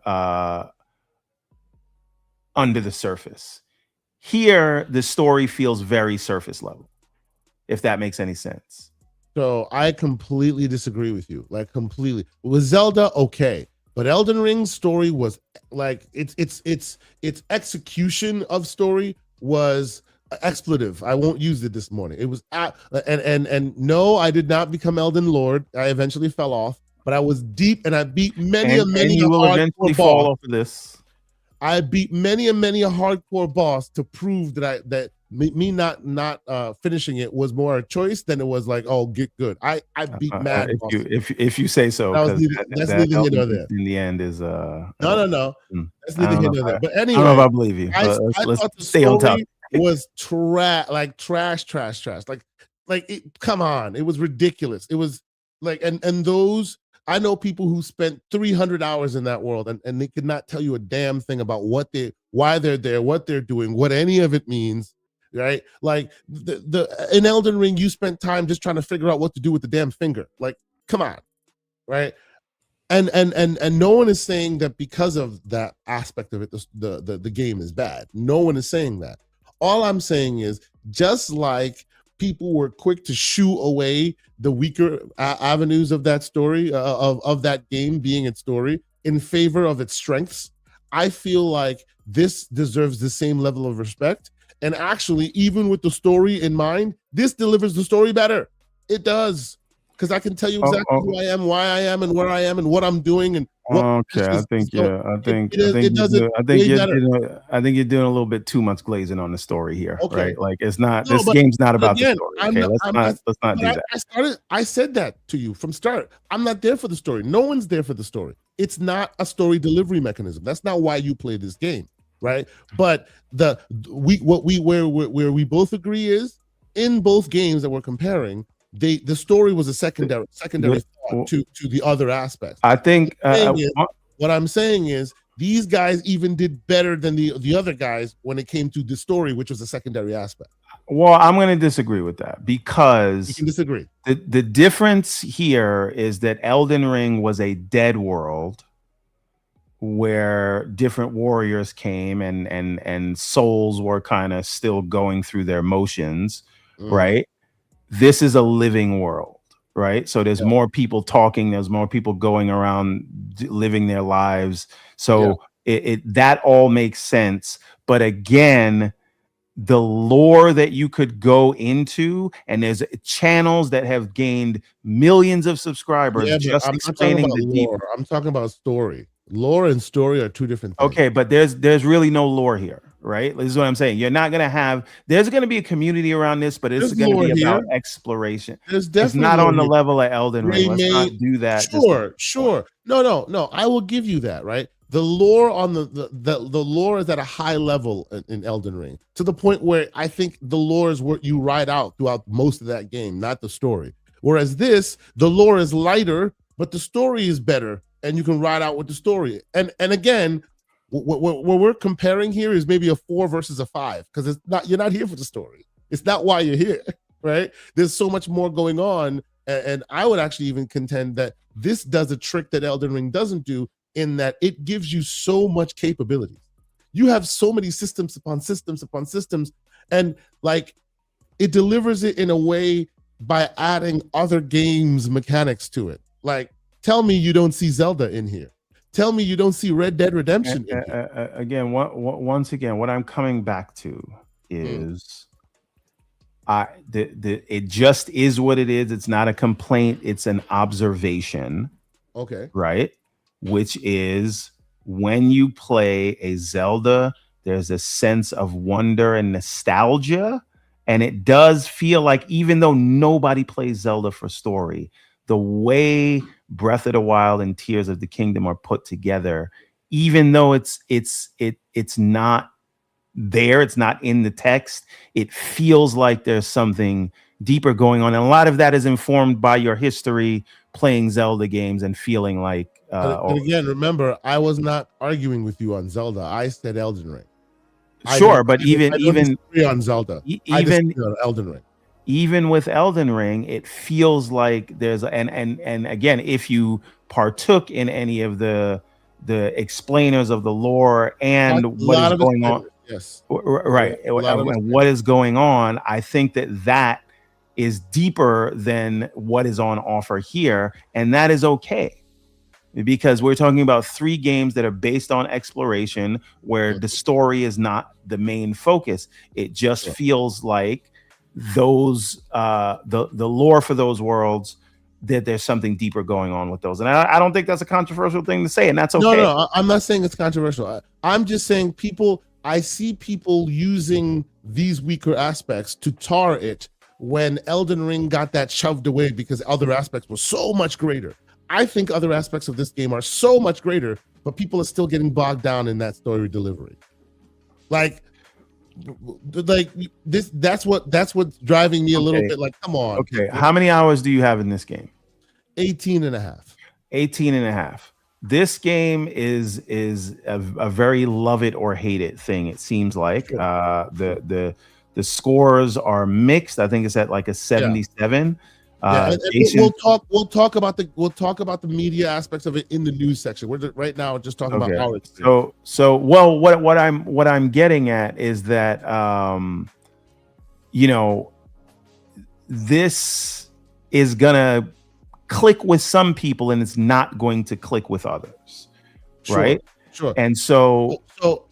under the surface. Here, the story feels very surface level, if that makes any sense. So I completely disagree with you, like completely. With Zelda, okay, but Elden Ring's story was like its execution of story was expletive. I won't use it this morning. It was and no, I did not become Elden Lord. I eventually fell off, but I was deep, and I beat many and you will eventually fall off of this. I beat many a hardcore boss to prove that me not finishing it was more a choice than it was like, oh, get good. I beat mad if you say so. That's neither here nor there. In the end is no. That's neither here nor there. But anyway, I don't know if I believe you. Let's stay on top. Was trash. Like it, come on, it was ridiculous. It was like, and those, I know people who spent 300 hours in that world, and they could not tell you a damn thing about why they're there, what they're doing, what any of it means, right? Like in Elden Ring, you spent time just trying to figure out what to do with the damn finger. Like, come on, right? And no one is saying that because of that aspect of it, the game is bad. No one is saying that. All I'm saying is, just like people were quick to shoo away the weaker avenues of that story, of that game being its story, in favor of its strengths, I feel like this deserves the same level of respect. And actually, even with the story in mind, this delivers the story better. It does. Because I can tell you exactly who I am, why I am, and where I am, and what I'm doing, and okay. I think you're doing a little bit too much glazing on the story here, right? Like it's not. This game's not about the story. Okay, let's not do that. I said that to you from start. I'm not there for the story. No one's there for the story. It's not a story delivery mechanism. That's not why you play this game, right? But where we both agree is, in both games that we're comparing, the story was a secondary thought to the other aspects. I think what I'm saying is these guys even did better than the other guys when it came to the story, which was a secondary aspect. Well, I'm going to disagree with that, because you can disagree. The difference here is that Elden Ring was a dead world where different warriors came and souls were kind of still going through their motions, right? This is a living world, right? So there's more people talking, there's more people going around living their lives. So that all makes sense. But again, the lore that you could go into, and there's channels that have gained millions of subscribers just explaining the lore. I'm talking about story. Lore and story are two different things. Okay, but there's really no lore here, right? This is what I'm saying. You're not gonna have. There's gonna be a community around this, but it's gonna be about exploration. It's not on the level of Elden Ring. Let's not do that. Sure. No. I will give you that, right? The lore on the lore is at a high level in Elden Ring, to the point where I think the lore is what you ride out throughout most of that game, not the story. Whereas the lore is lighter, but the story is better, and you can ride out with the story. And again, what we're comparing here is maybe a 4 versus a 5, because you're not here for the story. It's not why you're here, right? There's so much more going on, And I would actually even contend that this does a trick that Elden Ring doesn't do, in that it gives you so much capabilities. You have so many systems upon systems upon systems, and like it delivers it in a way by adding other games mechanics to it. Like, tell me you don't see Zelda in here. Tell me you don't see Red Dead Redemption in here. Again, once again, what I'm coming back to is it just is what it is. It's not a complaint. It's an observation. Okay. Right? Which is, when you play a Zelda, there's a sense of wonder and nostalgia. And it does feel like, even though nobody plays Zelda for story, the way Breath of the Wild and Tears of the Kingdom are put together, even though it's not there, it's not in the text, it feels like there's something deeper going on. And a lot of that is informed by your history playing Zelda games and feeling like but again, remember, I was not arguing with you on Zelda. I said Elden Ring. Sure, but even on Zelda, even on Elden Ring. Even with Elden Ring, it feels like there's and again, if you partook in any of the explainers of the lore and what is going on, yes, right, and what is going on, I think that is deeper than what is on offer here, and that is okay. Because we're talking about 3 games that are based on exploration, where the story is not the main focus. It just feels like those the lore for those worlds, that there's something deeper going on with those. And I don't think that's a controversial thing to say, and that's okay. No, I'm not saying it's controversial. I'm just saying I see people using these weaker aspects to tar it, when Elden Ring got that shoved away because other aspects were so much greater. I think other aspects of this game are so much greater, but people are still getting bogged down in that story delivery. Like this, that's what's driving me a little bit. Like, come on. Okay. How many hours do you have in this game? 18 and a half. 18 and a half. This game is a very love it or hate it thing. It seems like the scores are mixed. I think it's at like a 77. And we'll talk about the media aspects of it in the news section. We're right now just talking about how it's well, what I'm getting at is that this is gonna click with some people and it's not going to click with others, right? Sure. And so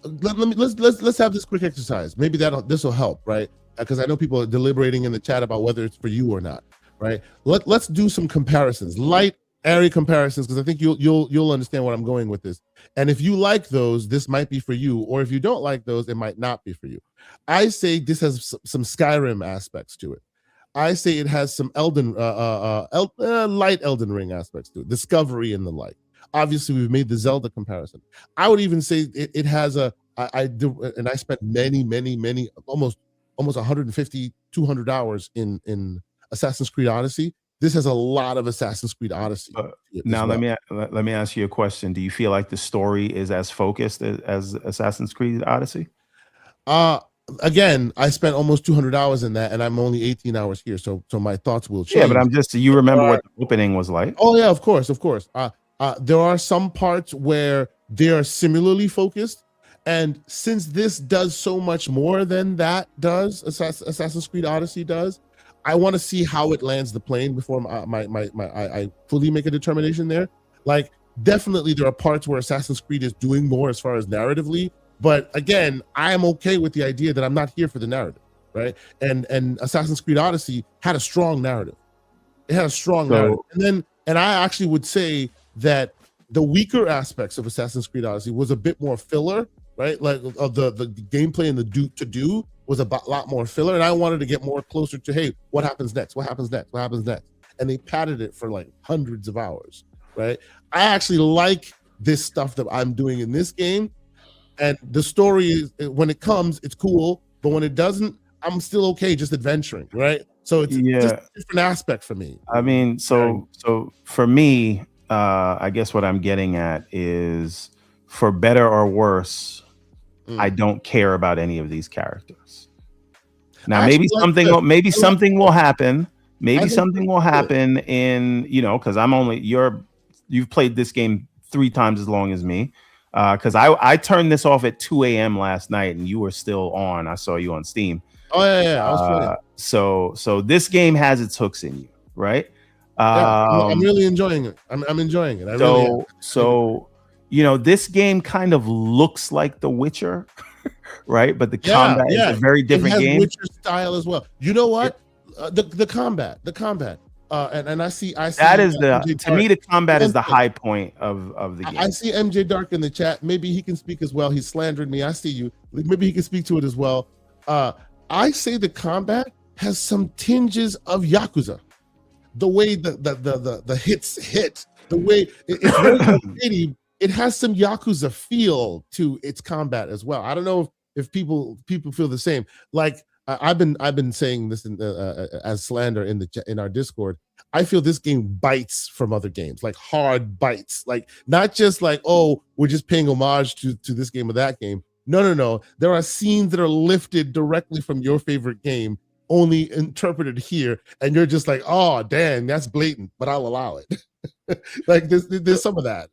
let's have this quick exercise. Maybe this will help, right? Because I know people are deliberating in the chat about whether it's for you or not. Right. Let's do some comparisons, light, airy comparisons, because I think you'll understand what I'm going with this. And if you like those, this might be for you, or if you don't like those, it might not be for you. I say this has some Skyrim aspects to it. I say it has some light Elden Ring aspects to it, discovery and the like. Obviously, we've made the Zelda comparison. I would even say it has I spent many almost 150, 200 hours in Assassin's Creed Odyssey. This has a lot of Assassin's Creed Odyssey. Now, let me ask you a question. Do you feel like the story is as focused as Assassin's Creed Odyssey? Again, I spent almost 200 hours in that, and I'm only 18 hours here, so my thoughts will change. Yeah, but you remember what the opening was like? Oh yeah, of course. There are some parts where they are similarly focused, and since this does so much more than that does, Assassin's Creed Odyssey does, I want to see how it lands the plane before I fully make a determination there. Like, definitely there are parts where Assassin's Creed is doing more as far as narratively, but again, I am okay with the idea that I'm not here for the narrative, right? And Assassin's Creed Odyssey had a strong narrative. It had a strong narrative. And I actually would say that the weaker aspects of Assassin's Creed Odyssey was a bit more filler, right? Like of the gameplay and the do was a lot more filler, and I wanted to get more closer to, hey, what happens next? What happens next? What happens next? And they padded it for like hundreds of hours, right? I actually like this stuff that I'm doing in this game, and the story is, when it comes, it's cool, but when it doesn't, I'm still okay just adventuring, right? So it's just a different aspect for me. I mean, so for me, I guess what I'm getting at is, for better or worse, I don't care about any of these characters. Now, maybe something will happen Maybe something will happen in, because you've played this game 3 times as long as me. Because I turned this off at 2 a.m. last night and you were still on. I saw you on Steam. Oh yeah. I was playing. So this game has its hooks in you, right? I'm really enjoying it. I'm enjoying it. This game kind of looks like The Witcher, right? But the combat is a very different game. Witcher style as well. You know what? The combat. And I see that is to me the combat is the high point of the game. I see MJ Dark in the chat. Maybe he can speak as well. He slandered me. I see you. Maybe he can speak to it as well. I say the combat has some tinges of Yakuza. The way the hits hit, the way it's very creative. It has some Yakuza feel to its combat as well. I don't know if people feel the same. Like I've been saying this as slander in our Discord. I feel this game bites from other games, like hard bites, like not just like, oh, we're just paying homage to this game or that game. No. There are scenes that are lifted directly from your favorite game, only interpreted here, and you're just like, oh, damn, that's blatant, but I'll allow it. Like there's some of that,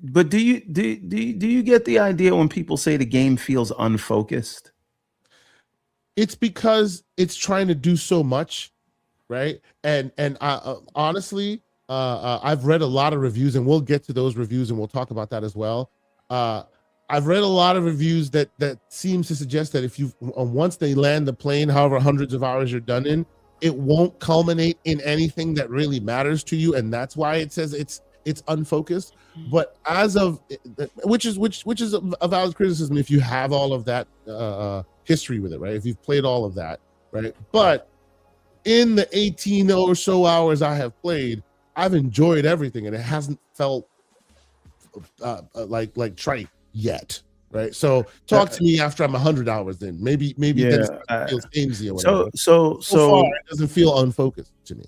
But do you get the idea when people say the game feels unfocused? It's because it's trying to do so much, right? And I honestly, I've read a lot of reviews, and we'll get to those reviews, and we'll talk about that as well. I've read a lot of reviews that seems to suggest that if you once they land the plane, however hundreds of hours you're done in, it won't culminate in anything that really matters to you, and that's why it says it's unfocused. But as of which is a valid criticism if you have all of that history with it, right? If you've played all of that, right? But in the 18 or so hours I have played, I've enjoyed everything, and it hasn't felt like trite yet, right? So talk to me after I'm 100 hours in. Maybe then it feels samey or whatever. So far, it doesn't feel unfocused to me.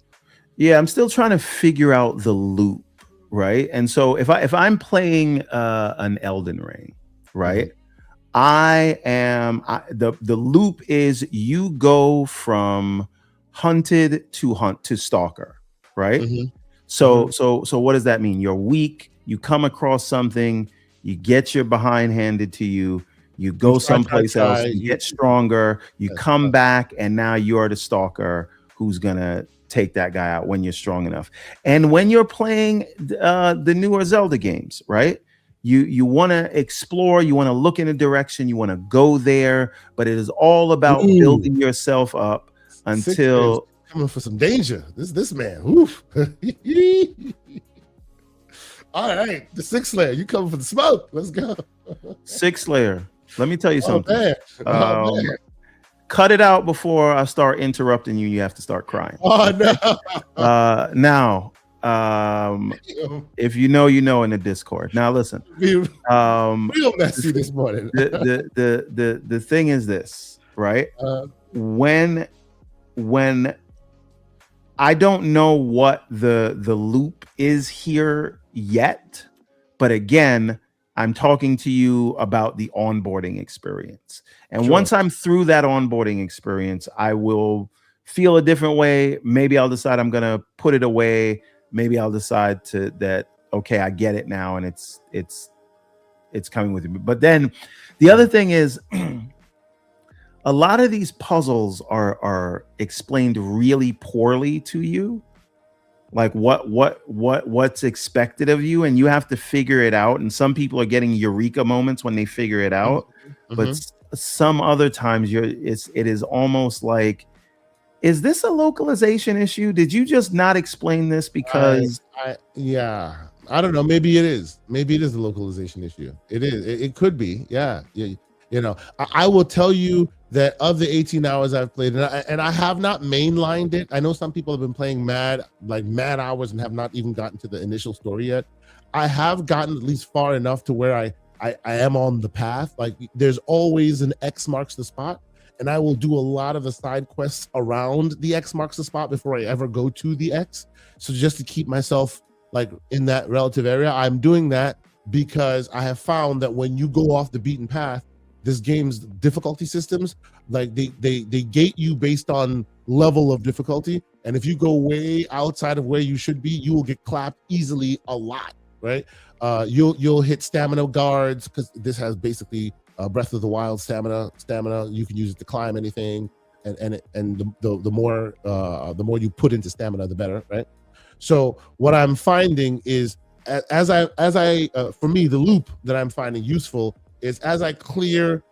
Yeah, I'm still trying to figure out the loop, right? And so if I'm playing an Elden Ring, right? The loop is you go from hunted to stalker, right? So what does that mean? You're weak, you come across something, you get your behind handed to you, you go someplace else, you get stronger, you come back, and now you're the stalker who's gonna take that guy out when you're strong enough. And when you're playing the newer Zelda games, right? You want to explore, you want to look in a direction, you want to go there, but it is all about building yourself up until coming for some danger. This man. Oof. All right, the 6th layer. You coming for the smoke? Let's go. 6th layer. Let me tell you something. Man. Cut it out before I start interrupting you. You have to start crying. Oh no. Now, if you know in the Discord. Now listen. Real messy this morning. The thing is this, right? When I don't know what the loop is here yet, but again, I'm talking to you about the onboarding experience. And once I'm through that onboarding experience, I will feel a different way. Maybe I'll decide I'm going to put it away. Maybe I'll decide okay, I get it now, and it's coming with me. But then the other thing is a lot of these puzzles are explained really poorly to you. Like what's expected of you, and you have to figure it out. And some people are getting eureka moments when they figure it out, but some other times it is almost like, is this a localization issue? Did you just not explain this? Because I don't know. Maybe it is. Maybe it is a localization issue. It is. It could be. Yeah. I will tell you that of the 18 hours I've played, and I have not mainlined it. I know some people have been playing mad hours and have not even gotten to the initial story yet. I have gotten at least far enough to where I am on the path. Like there's always an X marks the spot, and I will do a lot of the side quests around the X marks the spot before I ever go to the X. So just to keep myself like in that relative area, I'm doing that because I have found that when you go off the beaten path, this game's difficulty systems. Like they gate you based on level of difficulty, and if you go way outside of where you should be, you will get clapped easily a lot, right? You'll hit stamina guards, because this has basically Breath of the Wild stamina. You can use it to climb anything, and the more you put into stamina, the better, right? So what I'm finding is, as I for me, the loop that I'm finding useful is, as I clear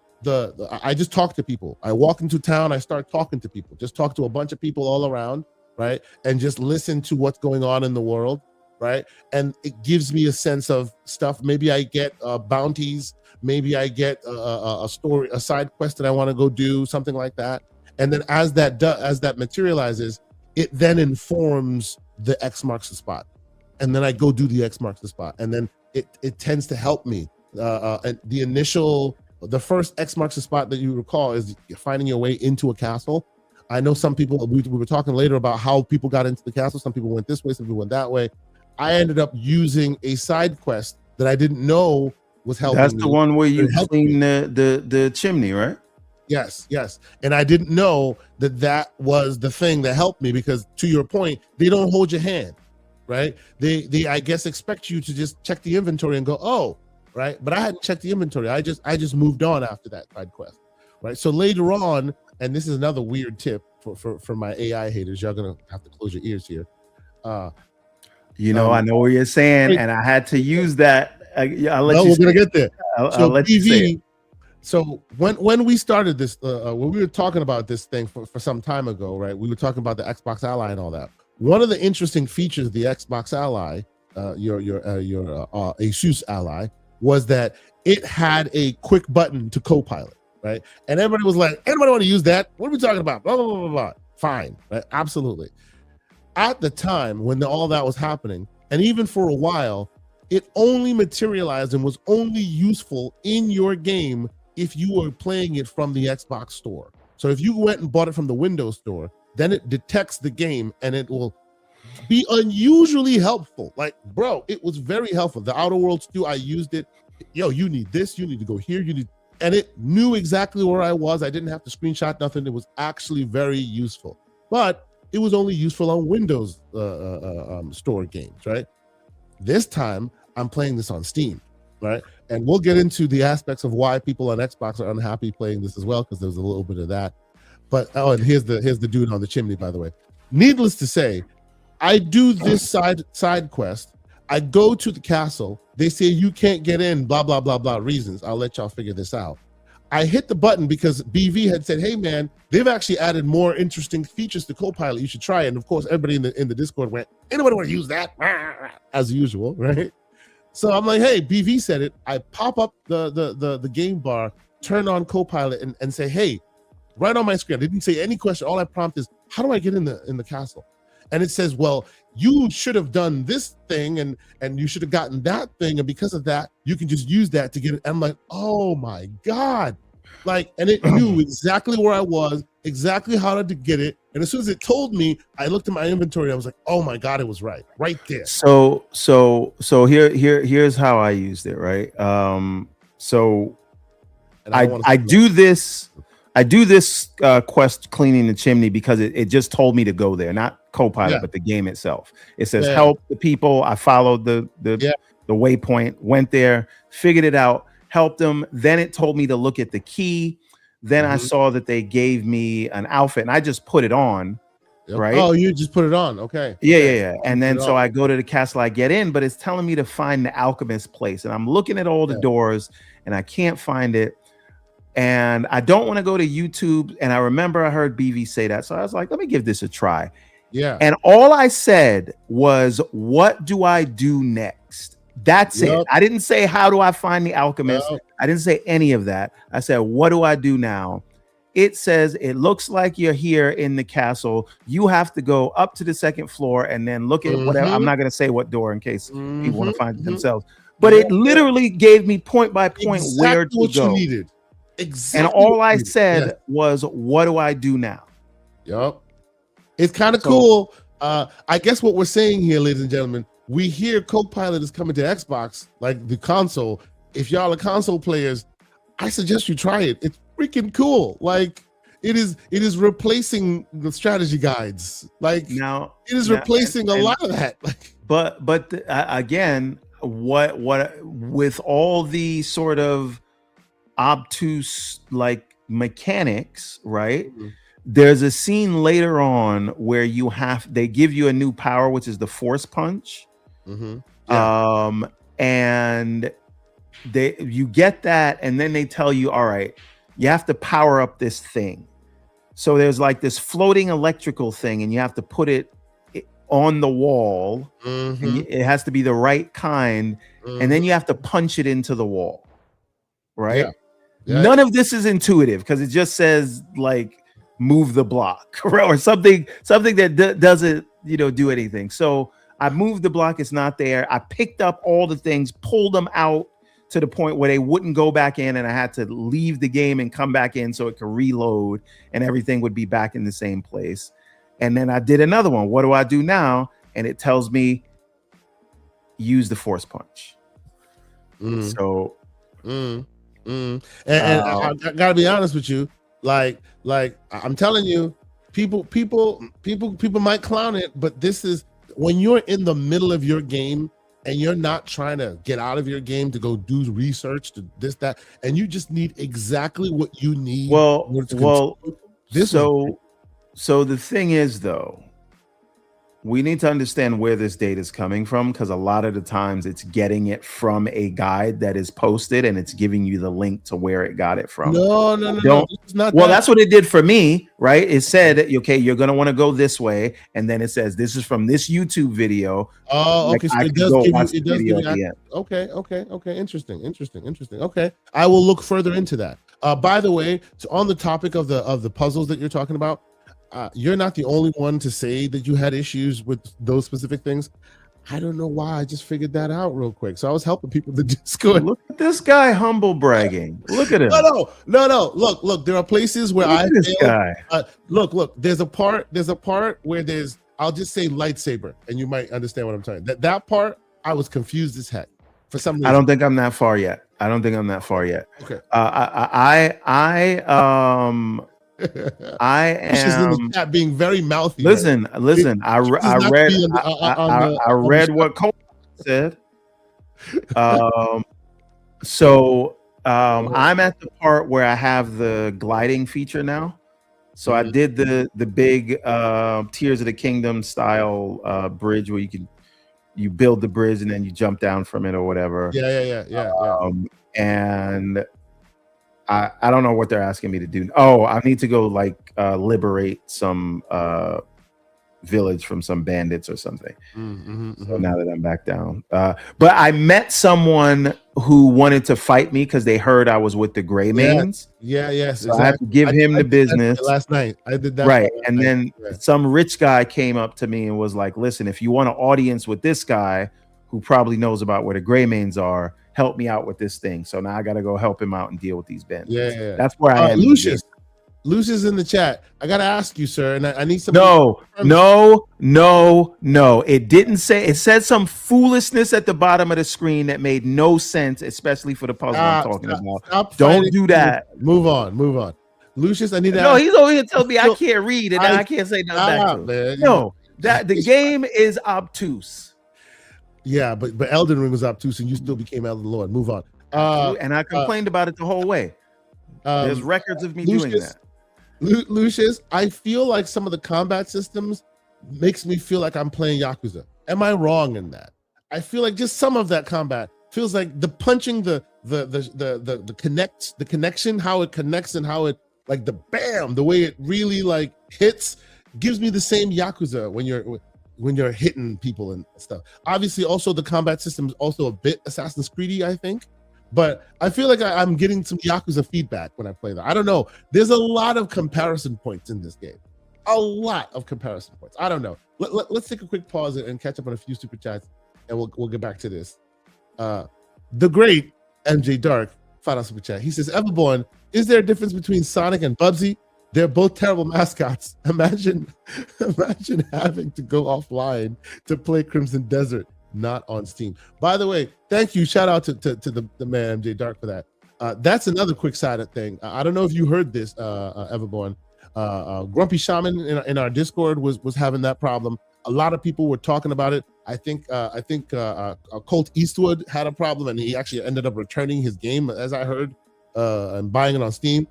I just talk to people. I walk into town, I start talking to people, just talk to a bunch of people all around, right? And just listen to what's going on in the world, right? And it gives me a sense of stuff. Maybe I get bounties, maybe I get a story, a side quest that I want to go do, something like that. And then as that materializes, it then informs the X marks the spot. And then I go do the X marks the spot. And then it tends to help me. And the first X marks the spot that you recall is finding your way into a castle. I know some people, we were talking later about how people got into the castle. Some people went this way, some people went that way. I ended up using a side quest that I didn't know was helping me. That's the one where you clean the chimney, right? Yes. And I didn't know that was the thing that helped me, because, to your point, they don't hold your hand, right? They I guess expect you to just check the inventory and go, oh, right? But I hadn't checked the inventory. I just moved on after that side quest, right? So later on, and this is another weird tip for my AI haters, y'all gonna have to close your ears here. I know what you're saying, and I had to use that. I'll let you. We're gonna get there. I'll let you say it. So when we started this, when we were talking about this thing for some time ago, right? We were talking about the Xbox Ally and all that. One of the interesting features of the Xbox Ally, your Asus Ally, was that it had a quick button to Copilot, right? And everybody was like, anybody want to use that? What are we talking about? Blah, blah, blah, blah, blah. Fine, right? Absolutely. At the time when all that was happening, and even for a while, it only materialized and was only useful in your game if you were playing it from the Xbox store. So if you went and bought it from the Windows store, then it detects the game and it will be unusually helpful. Like, bro, it was very helpful. The Outer Worlds 2, I used it. Yo, you need this, you need to go here, and it knew exactly where I was. I didn't have to screenshot nothing. It was actually very useful. But it was only useful on Windows store games, right? This time, I'm playing this on Steam, right? And we'll get into the aspects of why people on Xbox are unhappy playing this as well, because there's a little bit of that. But and here's the dude on the chimney, by the way. Needless to say, I do this side quest. I go to the castle. They say you can't get in, blah, blah, blah, blah reasons. I'll let y'all figure this out. I hit the button because BV had said, hey, man, they've actually added more interesting features to Copilot. You should try it. And of course, everybody in the Discord went, anybody want to use that? As usual, right? So I'm like, hey, BV said it. I pop up the game bar, turn on Copilot and say, hey, right on my screen. I didn't say any question. All I prompt is, how do I get in the castle? And it says, well, you should have done this thing and you should have gotten that thing. And because of that, you can just use that to get it. And I'm like, oh my God. Like, and it knew exactly where I was, exactly how to get it. And as soon as it told me, I looked at my inventory. I was like, oh my God, it was right there. So here's how I used it, right? So I do this quest cleaning the chimney because it just told me to go there, not Copilot, but the game itself. It says help the people. I followed the waypoint, went there, figured it out, helped them. Then it told me to look at the key. Then I saw that they gave me an outfit and I just put it on. Right. Oh, you just put it on. Okay. Yeah. And then so I go to the castle, I get in, but it's telling me to find the alchemist place. And I'm looking at all the doors and I can't find it. And I don't want to go to YouTube. And I remember I heard BV say that. So I was like, let me give this a try. Yeah. And all I said was, what do I do next? That's it. I didn't say, how do I find the alchemist? I didn't say any of that. I said, what do I do now? It says, it looks like you're here in the castle. You have to go up to the second floor and then look at whatever. I'm not going to say what door in case people want to find it themselves. But it literally gave me point by point where to go. You needed. Exactly. And all I said was, what do I do now? Yep. It's kind of cool. I guess what we're saying here, ladies and gentlemen, we hear Copilot is coming to Xbox, like the console. If y'all are console players, I suggest you try it. It's freaking cool. Like it is replacing the strategy guides. Like now it is replacing a lot of that. Like, but again, what with all the sort of obtuse like mechanics, right? Mm-hmm. There's a scene later on where they give you a new power, which is the force punch. Mm-hmm. Yeah. And you get that, and then they tell you, all right, you have to power up this thing. So there's like this floating electrical thing, and you have to put it on the wall. Mm-hmm. And it has to be the right kind, and then you have to punch it into the wall, right? Yeah. Yeah. None of this is intuitive because it just says like move the block or something that doesn't do anything. So I moved the block, it's not there. I picked up all the things, pulled them out to the point where they wouldn't go back in, and I had to leave the game and come back in so it could reload and everything would be back in the same place. And then I did another one. What do I do now? And it tells me use the force punch. So and I gotta be honest with you, like I'm telling you, people might clown it, but this is when you're in the middle of your game and you're not trying to get out of your game to go do research to this, that, and you just need exactly what you need. So the thing is, though, we need to understand where this data is coming from, because a lot of the times it's getting it from a guide that is posted and it's giving you the link to where it got it from. No. It's not that's what it did for me, right? It said, okay, you're going to want to go this way. And then it says, this is from this YouTube video. Oh, okay. So it does give you Okay. Interesting. Okay. I will look further into that. By the way, so on the topic of the puzzles that you're talking about, you're not the only one to say that you had issues with those specific things. I don't know why. I just figured that out real quick. So I was helping people to just go. Look at this guy humble bragging. Look at him. No. Look. There are places where look. There's a part where there's. I'll just say lightsaber, and you might understand what I'm talking. That part, I was confused as heck for some reason. I don't think I'm that far yet. Okay. I am. She's in the chat being very mouthy. Listen. I read what Cole said. I'm at the part where I have the gliding feature now. So I did the big Tears of the Kingdom style bridge where you build the bridge and then you jump down from it or whatever. Yeah. And I don't know what they're asking me to do. Oh, I need to go liberate some village from some bandits or something. So now that I'm back down, but I met someone who wanted to fight me because they heard I was with the Gray Mains. Yes. So exactly. I have to give him the business. Last night I did that. Right, and then some rich guy came up to me and was like, "Listen, if you want an audience with this guy who probably knows about where the Gray Mains are, help me out with this thing." So now I got to go help him out and deal with these bandits. Yeah. That's where I am. Lucius in the chat. I got to ask you, sir, and I need some. No. It didn't say. It said some foolishness at the bottom of the screen that made no sense, especially for the puzzle I'm talking about. Don't do that. Move on. Lucius, I need to. No, he's over here telling me I can't read and I can't say nothing back to him. No, that the game is obtuse. Yeah, but Elden Ring was obtuse, and you still became Elden Lord. Move on. And I complained about it the whole way. There's records of me doing that. Lucius, I feel like some of the combat systems makes me feel like I'm playing Yakuza. Am I wrong in that? I feel like just some of that combat feels like the punching, the connection, how it connects and how it like the bam, the way it really like hits gives me the same Yakuza when you're hitting people and stuff. Obviously, also the combat system is also a bit Assassin's Creed-y, I think. But I feel like I'm getting some Yakuza feedback when I play that. I don't know. There's a lot of comparison points in this game. A lot of comparison points. I don't know. Let's take a quick pause and catch up on a few super chats, and we'll get back to this. The great MJ Dark, final super chat. He says, Everborn, is there a difference between Sonic and Bubsy? They're both terrible mascots. Imagine having to go offline to play Crimson Desert, not on Steam. By the way, thank you. Shout out to the man MJ Dark for that. That's another quick sided thing. I don't know if you heard this, Everborn. Grumpy Shaman in our Discord was having that problem. A lot of people were talking about it. I think Colt Eastwood had a problem, and he actually ended up returning his game, as I heard, and buying it on Steam.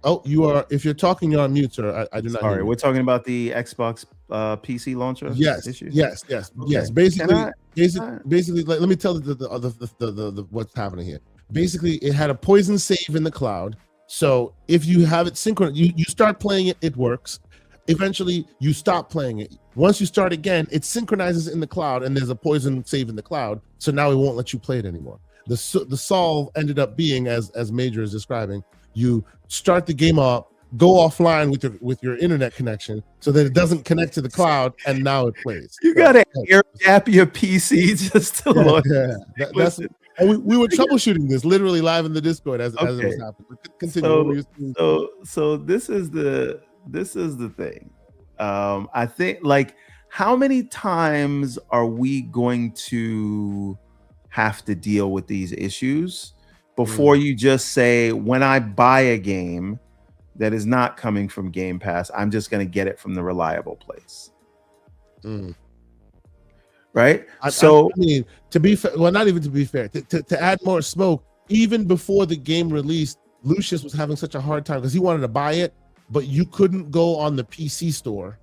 Oh, you are. If you're talking, you're on mute, sir. I do not. Sorry, we're talking about the Xbox PC launcher. Yes, issue? yes. Okay. Basically, let me tell the what's happening here. Basically, it had a poison save in the cloud. So if you have it synchronous, you start playing it, it works. Eventually, you stop playing it. Once you start again, it synchronizes in the cloud, and there's a poison save in the cloud. So now it won't let you play it anymore. The solve ended up being, as Major is describing, you start the game up, go offline with your internet connection so that it doesn't connect to the cloud, and now it plays. You gotta air gap your PC just to launch. That's and we were troubleshooting this literally live in the Discord as it was happening. Continue. So this is the thing. I think, like, how many times are we going to have to deal with these issues before you just say, when I buy a game that is not coming from Game Pass, I'm just going to get it from the reliable place? Right? I mean, to be fair, well, not even to be fair, to add more smoke, even before the game released, Lucius was having such a hard time because he wanted to buy it, but you couldn't go on the PC store,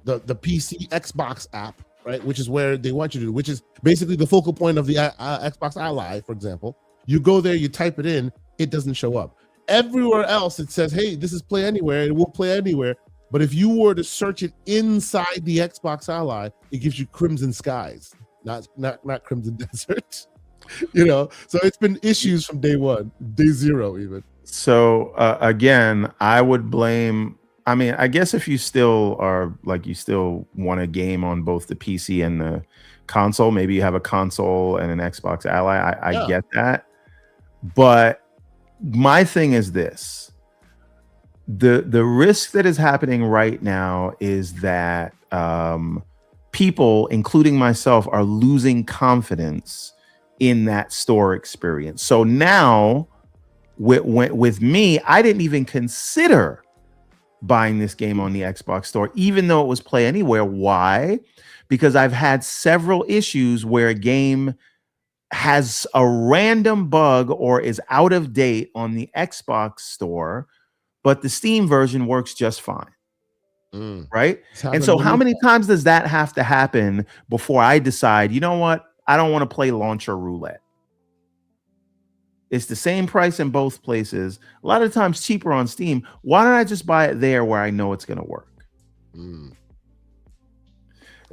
the PC Xbox app, right? Which is where they want you to do, which is basically the focal point of the Xbox Ally, for example. You go there, you type it in, it doesn't show up. Everywhere else, it says, hey, this is Play Anywhere, it will play anywhere. But if you were to search it inside the Xbox Ally, it gives you Crimson Skies, not Crimson Desert. So it's been issues from day one, day zero even. So again, I would blame, I mean, I guess if you still are, like, you still want a game on both the PC and the console, maybe you have a console and an Xbox Ally, I get that. But my thing is this: the risk that is happening right now is that people, including myself, are losing confidence in that store experience. So now with me, I didn't even consider buying this game on the Xbox store, even though it was Play Anywhere. Why? Because I've had several issues where a game has a random bug or is out of date on the Xbox store, but the Steam version works just fine. Right? And so how many times does that have to happen before I decide, you know what? I don't want to play launcher roulette. It's the same price in both places. A lot of times cheaper on Steam. Why don't I just buy it there where I know it's going to work?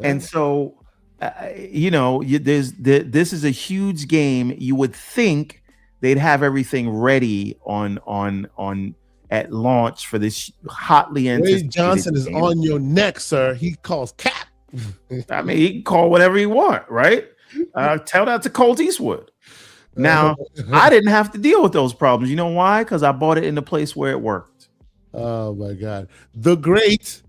And so, this is a huge game. You would think they'd have everything ready on at launch for this hotly anticipated Wade Johnson is game. on your neck, sir. He calls cap. I mean, he can call whatever he want, right? Tell that to Colt Eastwood. Now, I didn't have to deal with those problems. You know why? Because I bought it in the place where it worked. Oh my God. The great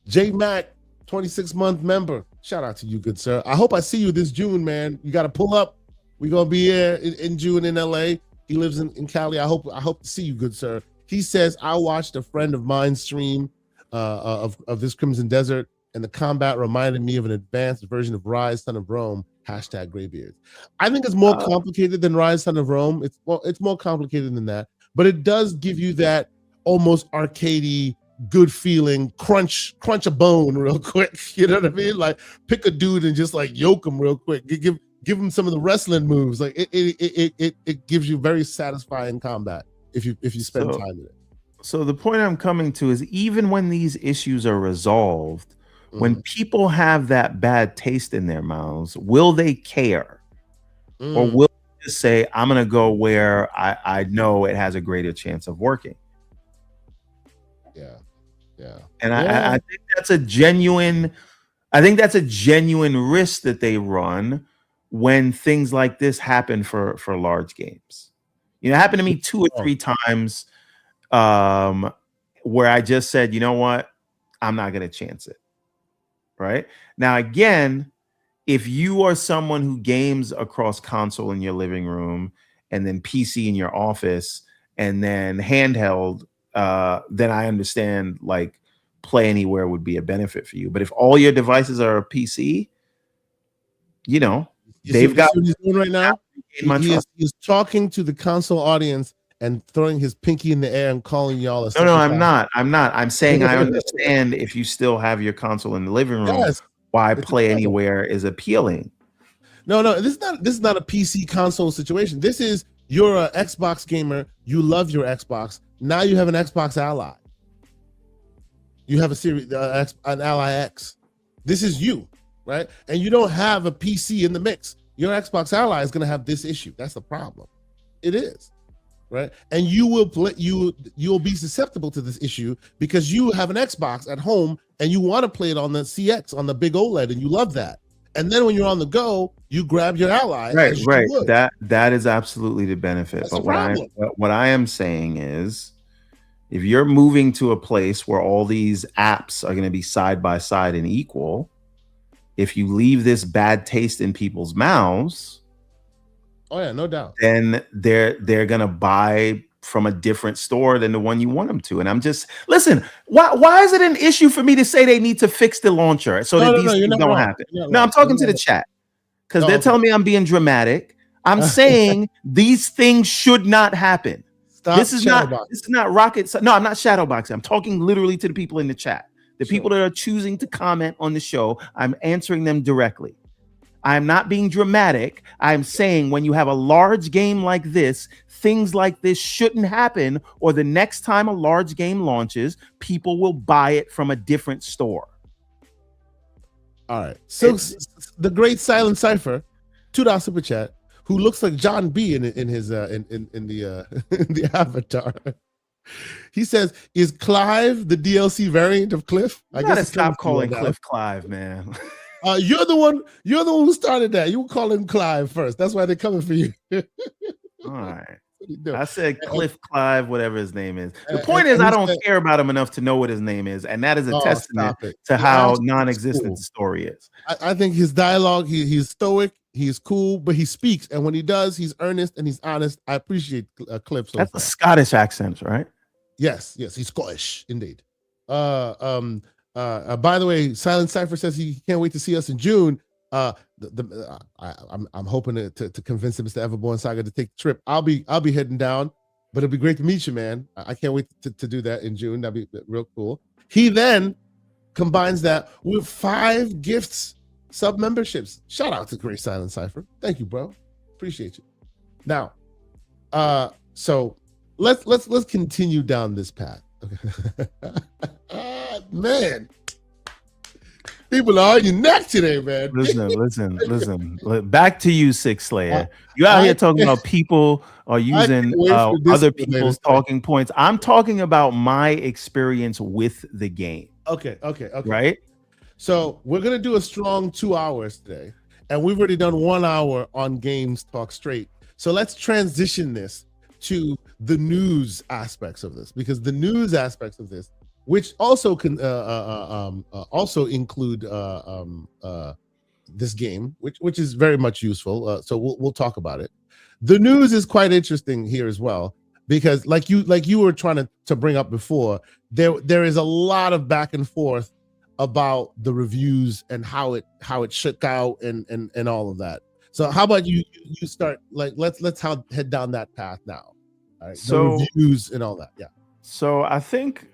J Mac, 26-month member. Shout out to you, good sir. I hope I see you this June, man. You got to pull up. We're going to be here in June in LA. He lives in Cali. I hope to see you, good sir. He says, I watched a friend of mine stream of this Crimson Desert, and the combat reminded me of an advanced version of Rise, Son of Rome, #Graybeards. I think it's more complicated than Rise, Son of Rome. It's more complicated than that, but it does give you that almost arcadey, good feeling, crunch a bone real quick. You know what I mean? Like, pick a dude and just like yoke him real quick. Give him some of the wrestling moves. Like it gives you very satisfying combat if you spend time in it. So the point I'm coming to is, even when these issues are resolved, when people have that bad taste in their mouths, will they care? Or will they just say, I'm going to go where I know it has a greater chance of working? Yeah. And I think that's a genuine risk that they run when things like this happen for large games. It happened to me 2 or 3 times where I just said, you know what? I'm not going to chance it. Right? Now, again, if you are someone who games across console in your living room and then PC in your office, and then handheld, then I understand like Play Anywhere would be a benefit for you. But if all your devices are a PC, you know, they've got what he's doing right now. He's talking to the console audience and throwing his pinky in the air and calling y'all. No, I'm not. I'm saying I understand if you still have your console in the living room. Yes, why Play Anywhere is appealing. No, this is not a PC console situation. This is, you're an Xbox gamer. You love your Xbox. Now you have an Xbox Ally. You have a series, an Ally X. This is you, right? And you don't have a PC in the mix. Your Xbox Ally is going to have this issue. That's the problem. It is, right? And you will you'll be susceptible to this issue because you have an Xbox at home and you want to play it on the CX, on the big OLED, and you love that. And then when you're on the go, you grab your Ally. Right. That is absolutely the benefit. That's but what I am saying is, if you're moving to a place where all these apps are going to be side by side and equal, if you leave this bad taste in people's mouths, oh yeah, no doubt, then they're going to buy from a different store than the one you want them to. And I'm just, listen, why is it an issue for me to say they need to fix the launcher so that these things don't happen? No, I'm talking to the chat because they're telling me I'm being dramatic. I'm saying these things should not happen. This is not rocket. No, I'm not shadowboxing. I'm talking literally to the people in the chat. The people that are choosing to comment on the show, I'm answering them directly. I'm not being dramatic. I'm saying when you have a large game like this, things like this shouldn't happen, or the next time a large game launches, people will buy it from a different store. All right. So the great Silent Cipher, $2 super chat, who looks like John B in his in the avatar. He says, "Is Clive the DLC variant of Cliff?" I guess stop calling Cliff Clive, man. You're the one who started that. You were calling Clive first. That's why they're coming for you. All right. I said Cliff Clive, whatever his name is. The point is, I don't care about him enough to know what his name is, and that is a testament to how non-existent the story is. I think his dialogue, he's stoic, he's cool, but he speaks, and when he does, he's earnest and he's honest. I appreciate Cliff. That's a Scottish accent, right? Yes, he's Scottish, indeed. By the way, Silent Cipher says he can't wait to see us in June. I'm hoping to convince Mr. Everborn Saga to take the trip. I'll be heading down, but it'll be great to meet you, man. I can't wait to do that in June. That'd be real cool. He then combines that with 5 gifts, sub memberships. Shout out to Great Silent Cipher. Thank you, bro. Appreciate you. Now, so let's continue down this path. Man, people are on your neck today, man. Listen. Back to you, Six Slayer. You out here talking about people are using other people's talking points. I'm talking about my experience with the game. Okay. Right? So we're gonna do a strong 2 hours today, and we've already done 1 hour on Games Talk Straight. So let's transition this to the news aspects of this, because the news aspects of this, which also can also include this game, which is very much useful. So we'll talk about it. The news is quite interesting here as well, because like you were trying to bring up before, there is a lot of back and forth about the reviews and how it shook out and all of that. So how about you start, like let's head down that path now. All right, so the reviews and all that. Yeah. So I think,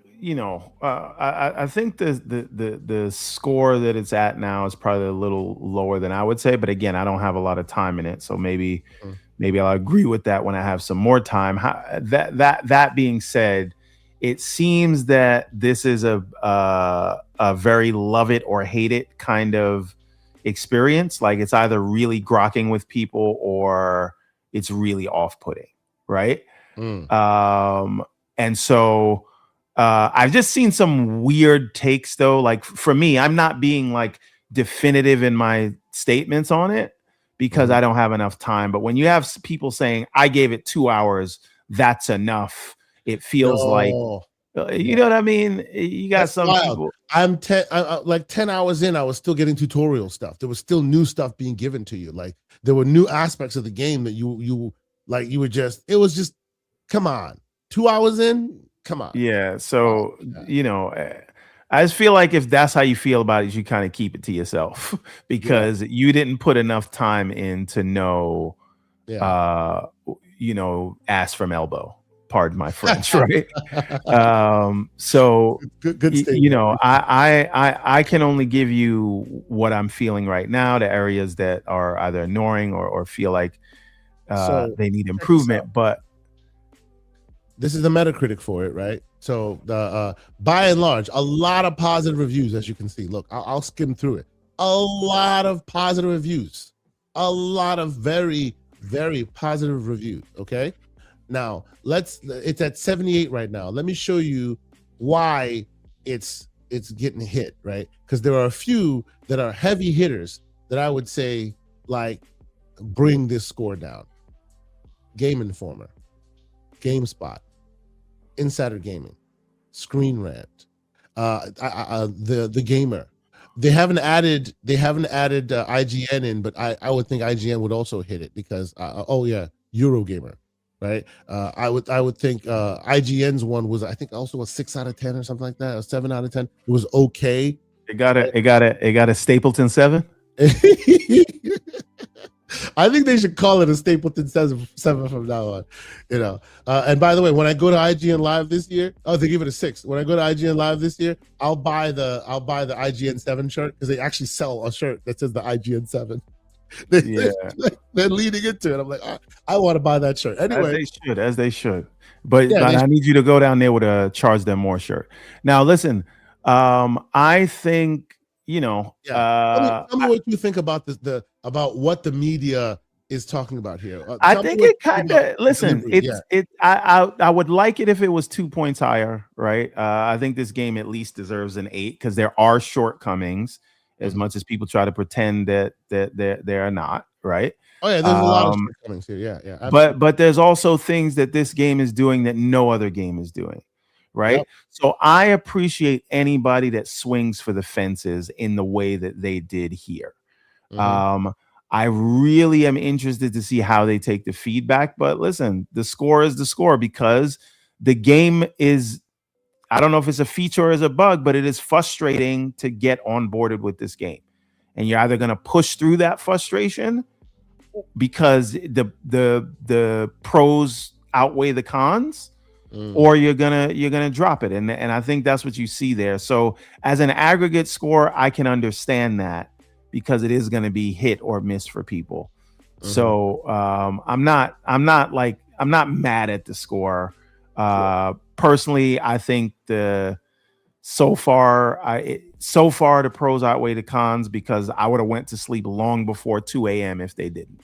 I think the score that it's at now is probably a little lower than I would say, but again, I don't have a lot of time in it, so maybe I'll agree with that when I have some more time. That being said, it seems that this is a very love it or hate it kind of experience. Like it's either really grokking with people or it's really off-putting, right? And so I've just seen some weird takes though. Like for me, I'm not being like definitive in my statements on it because I don't have enough time. But when you have people saying, I gave it 2 hours, that's enough. It feels like, you know what I mean? You got some people. I'm like 10 hours in, I was still getting tutorial stuff. There was still new stuff being given to you. Like there were new aspects of the game that you Like you were just, it was just, come on, 2 hours in, come on. Yeah. So, I just feel like if that's how you feel about it, you kind of keep it to yourself because you didn't put enough time in to know, ass from elbow. Pardon my French, right? So good statement. I can only give you what I'm feeling right now, the areas that are either annoying or feel like they need improvement. But this is the Metacritic for it, right? So the by and large, a lot of positive reviews, as you can see. Look, I'll skim through it. A lot of positive reviews, a lot of very, very positive reviews. Okay, now it's at 78 right now. Let me show you why it's getting hit, right? Because there are a few that are heavy hitters that I would say like bring this score down. Game Informer, GameSpot, Insider Gaming, Screen Rant, the Gamer. They haven't added IGN in, but I would think IGN would also hit it because Eurogamer, right? I would think IGN's one was, I think, also a 6 out of 10 or something like that, a 7 out of 10. It was okay. It got a Stapleton 7. I think they should call it a Stapleton 7 from now on, And by the way, when I go to IGN Live this year, they give it a 6. When I go to IGN Live this year, I'll buy the IGN 7 shirt because they actually sell a shirt that says the IGN 7. They're leading into it. I'm like, I want to buy that shirt anyway. As they should. But I need you to go down there with a charge them more shirt. Now, listen, I think. Tell me what you think about about what the media is talking about here. I think it kind of I would like it if it was 2 points higher, right? I think this game at least deserves an 8 because there are shortcomings, as much as people try to pretend that they are not, right? Oh yeah, there's a lot of shortcomings here. Yeah. Absolutely. But there's also things that this game is doing that no other game is doing. Right. Yep. So I appreciate anybody that swings for the fences in the way that they did here. I really am interested to see how they take the feedback. But listen, the score is the score because the game is, I don't know if it's a feature or is a bug, but it is frustrating to get onboarded with this game. And you're either going to push through that frustration because the pros outweigh the cons. Or you're gonna drop it, and I think that's what you see there. So as an aggregate score, I can understand that because it is going to be hit or miss for people. So I'm not mad at the score. Personally, I think so far the pros outweigh the cons because I would have went to sleep long before 2 a.m. if they didn't.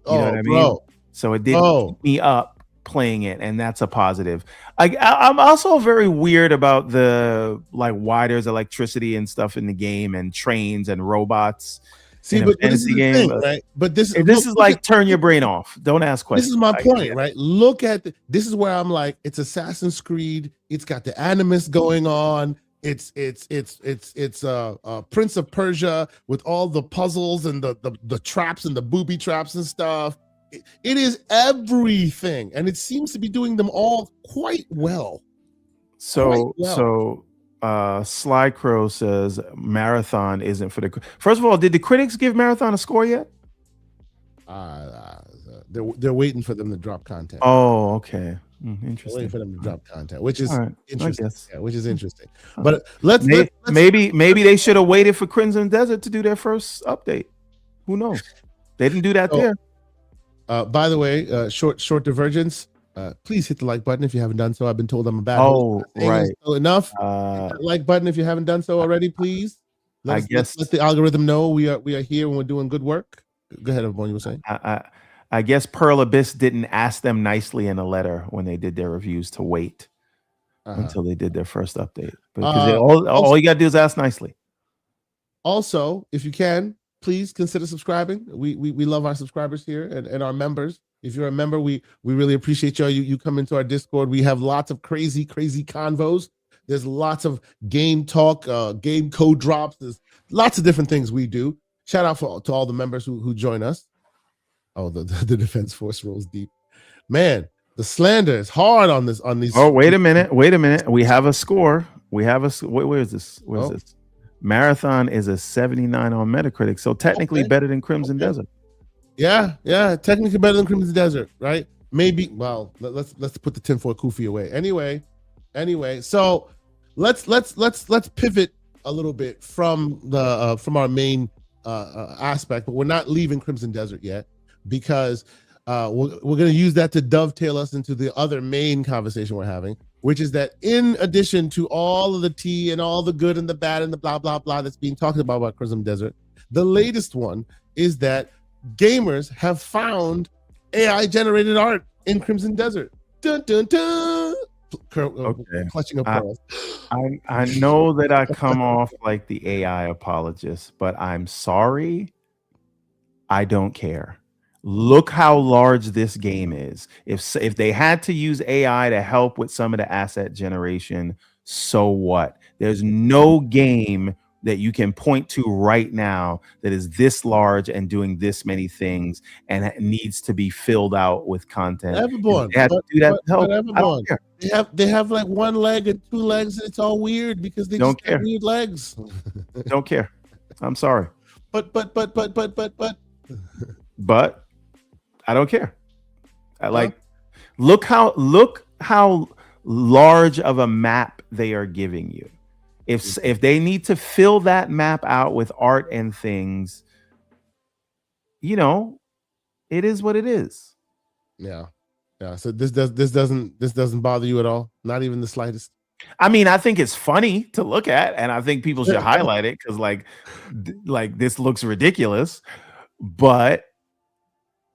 You know what I mean? So it didn't keep me up playing it, and that's a positive. I'm also very weird about the why there's electricity and stuff in the game and trains and robots. See, but this is the thing, right? But this is like turn your brain off. Don't ask questions. This is my point, right? Look at this is where I'm like, it's Assassin's Creed. It's got the Animus going on. It's Prince of Persia with all the puzzles and the traps and the booby traps and stuff. It is everything, and it seems to be doing them all quite well. So Sly Crow says Marathon isn't for the. First of all, did the critics give Marathon a score yet? They're waiting for them to drop content. Oh, okay. Interesting. Waiting for them to drop content, which is interesting. Yeah, which is interesting. But let's maybe they should have waited for Crimson Desert to do their first update. Who knows? They didn't do that there. By the way, short divergence. Please hit the like button if you haven't done so. I've been told I'm a bad host. Right. Enough. Hit that like button if you haven't done so already, please. Let the algorithm know we are here and we're doing good work. Go ahead, everyone. You were saying. I guess Pearl Abyss didn't ask them nicely in a letter when they did their reviews to wait until they did their first update. Because all you got to do is ask nicely. Also, if you can, please consider subscribing. We love our subscribers here and our members. If you're a member, we really appreciate y'all. You come into our Discord. We have lots of crazy convos. There's lots of game talk, game code drops. There's lots of different things we do. Shout out to all the members who join us. Oh, the Defense Force rolls deep. man, the slander is hard on this on these. Oh, wait a minute. We have a score. Where is this? Where's this? Marathon is a 79 on Metacritic, so technically better than Crimson Desert. Yeah, technically better than Crimson Desert, right? Maybe. Well, let's put the tinfoil kufi away. Anyway, so let's pivot a little bit from our main aspect, but we're not leaving Crimson Desert yet, because we're going to use that to dovetail us into the other main conversation we're having, which is that in addition to all of the tea and all the good and the bad and the blah blah blah that's being talked about Crimson Desert, the latest one is that gamers have found AI generated art in Crimson Desert. Dun dun dun. Clutching up pearls. I know that I come off like the AI apologist, but I'm sorry. I don't care. Look how large this game is. If they had to use AI to help with some of the asset generation, so what? There's no game that you can point to right now that is this large and doing this many things and needs to be filled out with content. Everborn, they have to do that to help. I don't care. They have like one leg and two legs, and it's all weird because they don't just care. have weird legs. Don't care. I'm sorry. But I don't care. Look how large of a map they are giving you. If they need to fill that map out with art and things, it is what it is. Yeah. So this doesn't bother you at all, not even the slightest. I mean, I think it's funny to look at, and I think people should highlight it because, like this looks ridiculous. But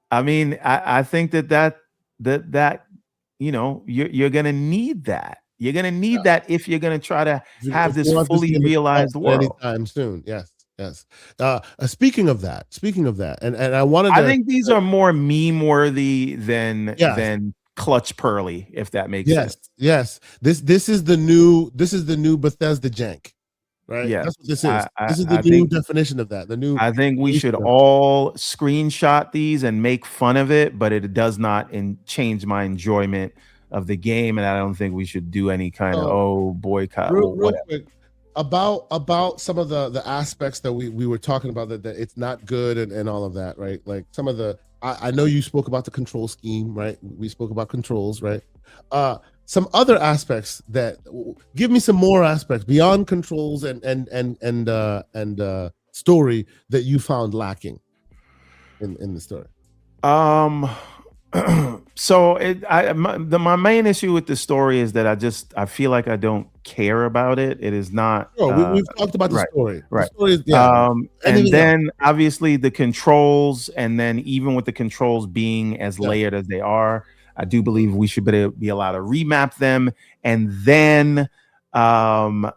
I mean, I think that you're gonna need that. You're gonna need that if you're gonna try to have this fully realized world anytime soon. Yes. Speaking of that, and I wanted to, I think these are more meme worthy than clutch pearly, if that makes sense. Yes. This is the new Bethesda jank. Right. Yeah, that's what this is. This is the new definition of that. I think we should all screenshot these and make fun of it, but it does not change my enjoyment of the game, and I don't think we should do any kind of boycott. Real quick, about some of the aspects that we were talking about, that it's not good and all of that, right? Like some of the I know you spoke about the control scheme, right? We spoke about controls, right? Some other aspects give me some more aspects beyond controls and story that you found lacking in the story. So my main issue with the story is that I feel like I don't care about it. It is not. We've talked about the story. Right. The story is, and then obviously the controls, and then even with the controls being as layered as they are, I do believe we should be allowed to remap them. And then the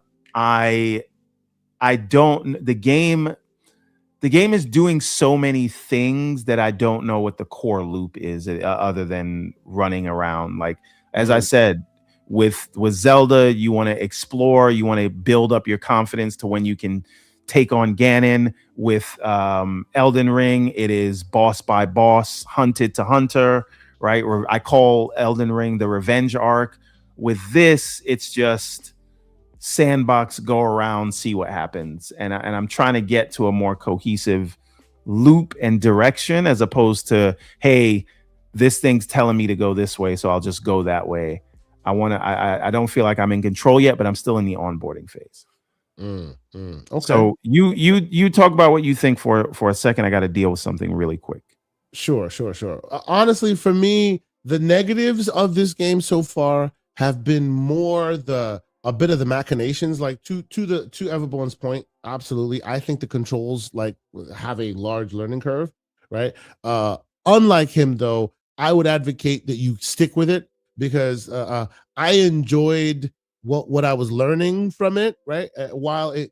game is doing so many things that I don't know what the core loop is, other than running around. Like, as I said, with Zelda, you want to explore, you want to build up your confidence to when you can take on Ganon. With Elden Ring, it is boss by boss, hunted to hunter, right? Or I call Elden Ring the revenge arc. With this, it's just sandbox, go around, see what happens, and I'm trying to get to a more cohesive loop and direction, as opposed to, hey, this thing's telling me to go this way, so I'll just go that way. I don't feel like I'm in control yet, but I'm still in the onboarding phase. Okay. So you talk about what you think for a second. I got to deal with something really quick. Sure. Honestly, for me, the negatives of this game so far have been more a bit of the machinations, like to Everborn's point. Absolutely, I think the controls have a large learning curve, right? Unlike him, though, I would advocate that you stick with it, because I enjoyed what I was learning from it, right? While it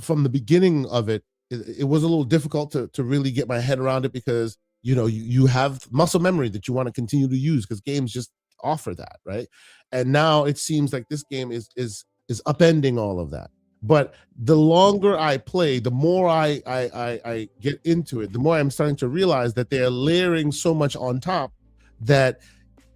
from the beginning of it was a little difficult to really get my head around it, because you have muscle memory that you want to continue to use, because games just offer that, right? And now it seems like this game is upending all of that. But the longer I play, the more I get into it, the more I'm starting to realize that they're layering so much on top that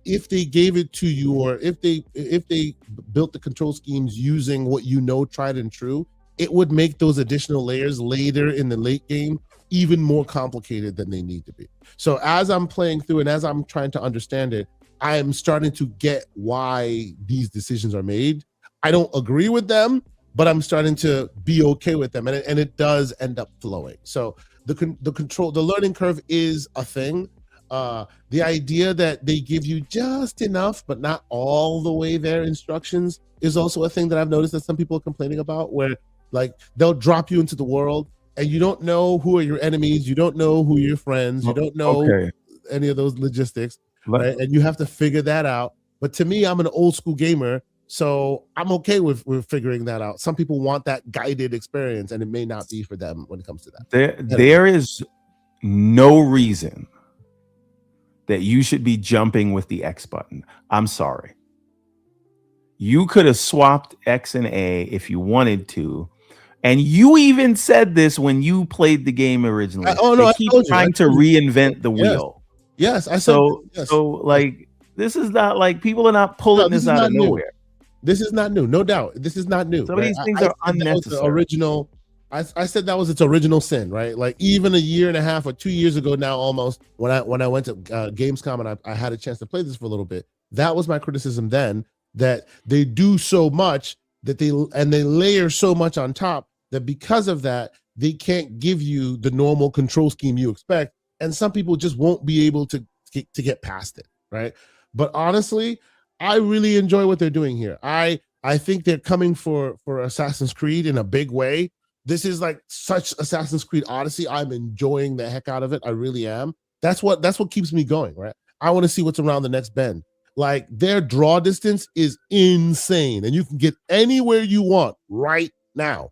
if they gave it to you, or if they built the control schemes using what tried and true, it would make those additional layers later in the late game even more complicated than they need to be. So as I'm playing through and as I'm trying to understand it, I am starting to get why these decisions are made. I don't agree with them, but I'm starting to be okay with them, and it does end up flowing. So the learning curve is a thing. The idea that they give you just enough, but not all the way there instructions is also a thing that I've noticed that some people are complaining about, where like they'll drop you into the world and you don't know who are your enemies, you don't know who are your friends, you don't know any of those logistics, right? And you have to figure that out. But to me, I'm an old school gamer, so I'm okay with figuring that out. Some people want that guided experience, and it may not be for them when it comes to that. There is no reason that you should be jumping with the X button. I'm sorry. You could have swapped X and A if you wanted to. And you even said this when you played the game originally. They keep trying to reinvent the wheel. Yes, I said so like this is not like people are not pulling this out of nowhere. This is not new, no doubt. This is not new. Some of these things are unnecessary. Original. I said that was its original sin, right? Like even a year and a half or 2 years ago now, almost when I went to Gamescom and I had a chance to play this for a little bit. That was my criticism then, that they do so much that they layer so much on top that because of that they can't give you the normal control scheme you expect, and some people just won't be able to get past it, right? But honestly, I really enjoy what they're doing here. I think they're coming for Assassin's Creed in a big way. This is like such Assassin's Creed Odyssey. I'm enjoying the heck out of it. I really am. That's what keeps me going, right? I want to see what's around the next bend. Like their draw distance is insane, and you can get anywhere you want right now,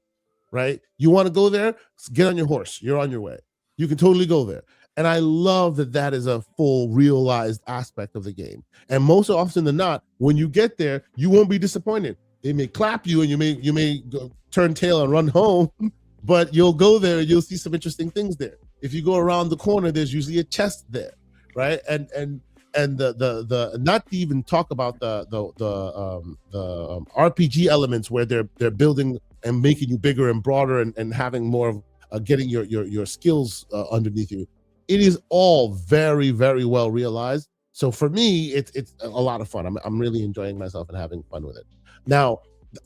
right? You want to go there? Get on your horse. You're on your way. You can totally go there. And I love that is a full realized aspect of the game. And most often than not, when you get there, you won't be disappointed. They may clap you and you may go, turn tail and run home, but you'll go there and you'll see some interesting things there. If you go around the corner, there's usually a chest there, right? And the not to even talk about the RPG elements where they're building and making you bigger and broader and having more of getting your skills underneath you. It is all very, very well realized. So for me, it's a lot of fun. I'm really enjoying myself and having fun with it. Now,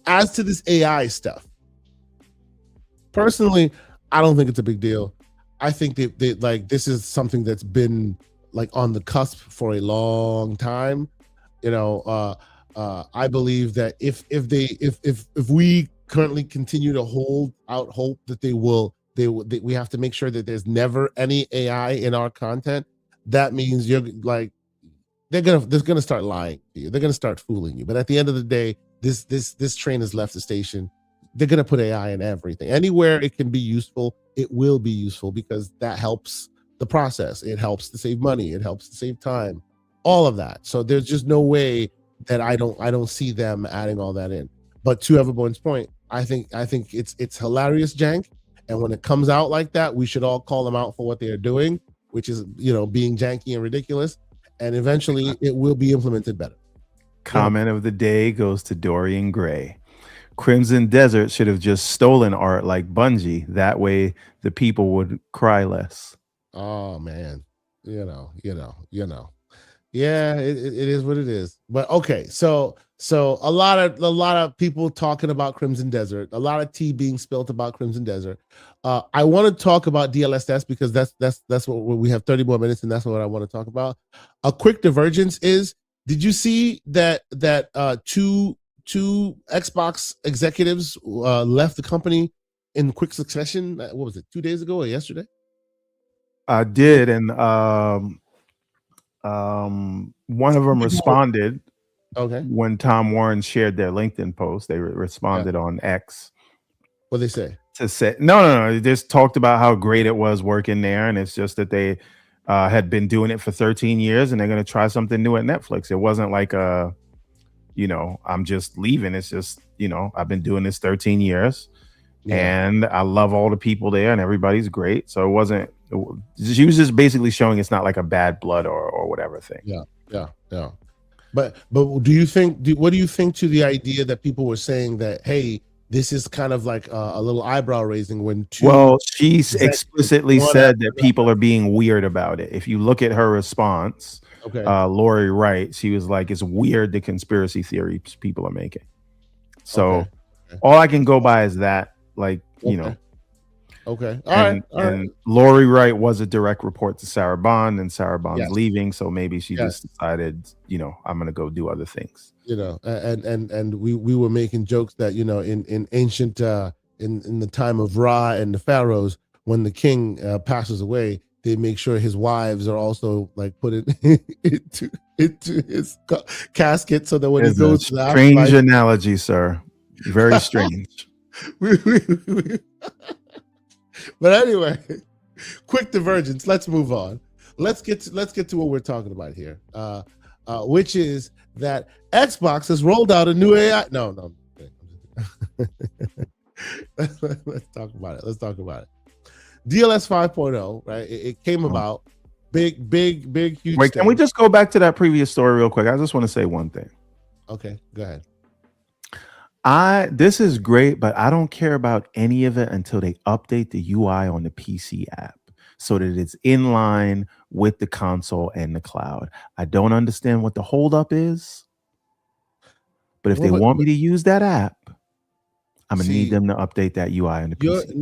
as to this AI stuff, personally, I don't think it's a big deal. I think they like this is something that's been like on the cusp for a long time. You know, I believe that if we currently continue to hold out hope that we have to make sure that there's never any AI in our content. That means you're like they're gonna start lying to you. They're gonna start fooling you. But at the end of the day, this train has left the station. They're gonna put AI in everything. Anywhere it can be useful, it will be useful because that helps the process. It helps to save money. It helps to save time. All of that. So there's just no way that I don't see them adding all that in. But to Everborn's point, I think it's hilarious jank. And when it comes out like that, we should all call them out for what they are doing, which is, being janky and ridiculous. And eventually it will be implemented better. Comment of the day goes to Dorian Gray. Crimson Desert should have just stolen art like Bungie. That way the people would cry less. Oh man. Yeah, it is what it is. But okay, so a lot of people talking about Crimson Desert, a lot of tea being spilled about Crimson Desert. I want to talk about DLSS because that's what we have 30 more minutes, and that's what I want to talk about. A quick divergence is: did you see that two Xbox executives left the company in quick succession? What was it, 2 days ago or yesterday? I did, and one of them responded. Okay. When Tom Warren shared their LinkedIn post, they responded on X. What they say? To say no. They just talked about how great it was working there, and it's just that they had been doing it for 13 years, and they're going to try something new at Netflix. It wasn't like I'm just leaving. It's just I've been doing this 13 years, and I love all the people there, and everybody's great. So it wasn't. She was just basically showing it's not like a bad blood or whatever thing. Yeah. But what do you think to the idea that people were saying that, hey, this is kind of like a little eyebrow raising when two? Well, she's explicitly said that people are being weird about it. If you look at her response, okay, Lori Wright, she was like, it's weird the conspiracy theories people are making. So all I can go by is that, like, you know. Okay. All right. Lori Wright was a direct report to Sarah Bond, and Sarah Bond's leaving, so maybe she just decided, you know, I'm gonna go do other things. You know, and we were making jokes that, you know, in ancient in the time of Ra and the pharaohs, when the king passes away, they make sure his wives are also like put into his casket, so that when he goes to the strange analogy, sir. Very strange. But anyway, quick divergence. Let's move on. Let's get to what we're talking about here, which is that Xbox has rolled out a new AI. No. Let's talk about it. DLSS 5.0, right? It came about. Big, huge. Wait, can we just go back to that previous story real quick? I just want to say one thing. Okay, go ahead. This is great, but I don't care about any of it until they update the UI on the PC app so that it's in line with the console and the cloud. I don't understand what the holdup is, but if they want me to use that app, I'm gonna need them to update that UI on the PC.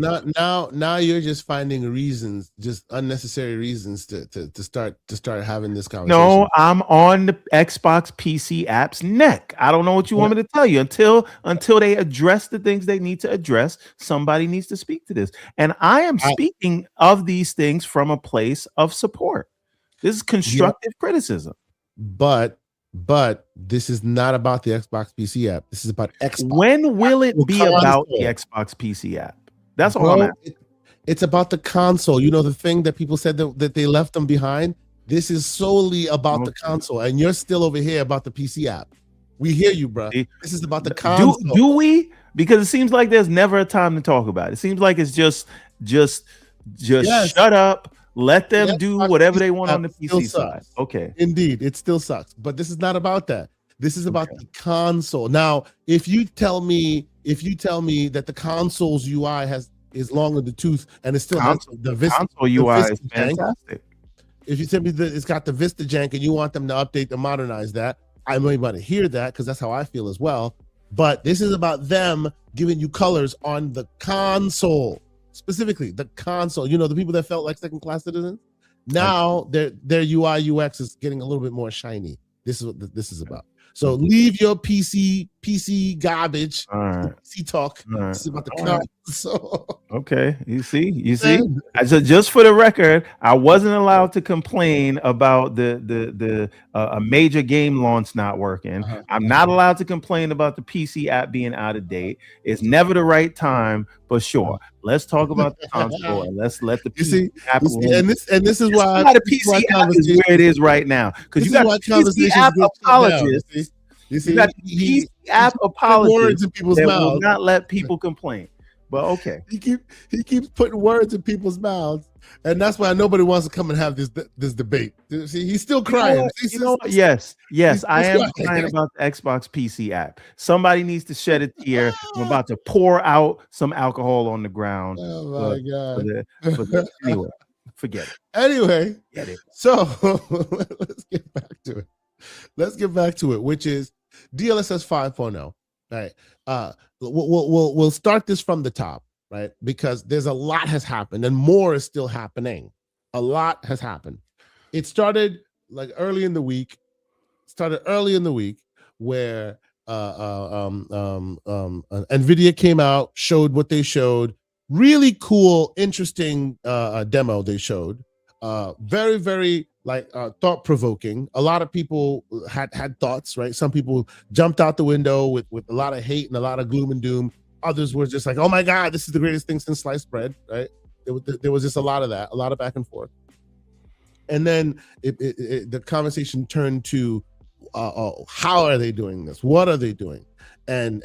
Now you're just finding reasons, just unnecessary reasons to start having this conversation. No, I'm on the Xbox PC app's neck. I don't know what you want me to tell you until they address the things they need to address. Somebody needs to speak to this, and I am speaking of these things from a place of support. This is constructive criticism, but this is not about the Xbox PC app. This is about Xbox. When will it be about the Xbox PC app? That's all I'm asking. It's about the console. You know, the thing that people said that they left them behind. This is solely about the console, and you're still over here about the PC app. We hear you, bro. This is about the console. Do we? Because it seems like there's never a time to talk about it. It seems like it's just shut up. Let them do whatever they want on the PC side. Okay. Indeed, it still sucks. But this is not about that. This is about the console. Now, if you tell me that the console's UI is long in the tooth and it still has the Vista console UI is fantastic. If you tell me that it's got the Vista jank and you want them to update and modernize that, I may want to hear that because that's how I feel as well. But this is about them giving you colors on the console. Specifically, the console. You know, the people that felt like second-class citizens. Now their UI UX is getting a little bit more shiny. This is what this is about. So leave your PC garbage. PC talk. This is about the console. Okay, you see. So just for the record, I wasn't allowed to complain about the a major game launch not working. I'm not allowed to complain about the PC app being out of date. It's never the right time, but sure. Let's talk about the console and let's let the PC app. And this is why the PC app is where it is right now, because you got PC app apologists. You got PC app apologists that will not let people complain. But okay, he keeps putting words in people's mouths, and that's why nobody wants to come and have this debate. See, he's still crying. Yes, I am crying about the Xbox PC app. Somebody needs to shed a tear. I'm about to pour out some alcohol on the ground. Oh my god! Anyway, forget it. Anyway, get it. So let's get back to it. Which is DLSS 5.0. Right. We'll start this from the top, right? Because there's a lot has happened and more is still happening. A lot has happened. It started like early in the week. Where NVIDIA came out, showed what they showed. Really cool, interesting demo they showed. Very, very thought-provoking. A lot of people had thoughts, right? Some people jumped out the window with a lot of hate and a lot of gloom and doom. Others were just like, oh my God, this is the greatest thing since sliced bread, right? There was just a lot of that, a lot of back and forth. And then the conversation turned to how are they doing this? What are they doing? And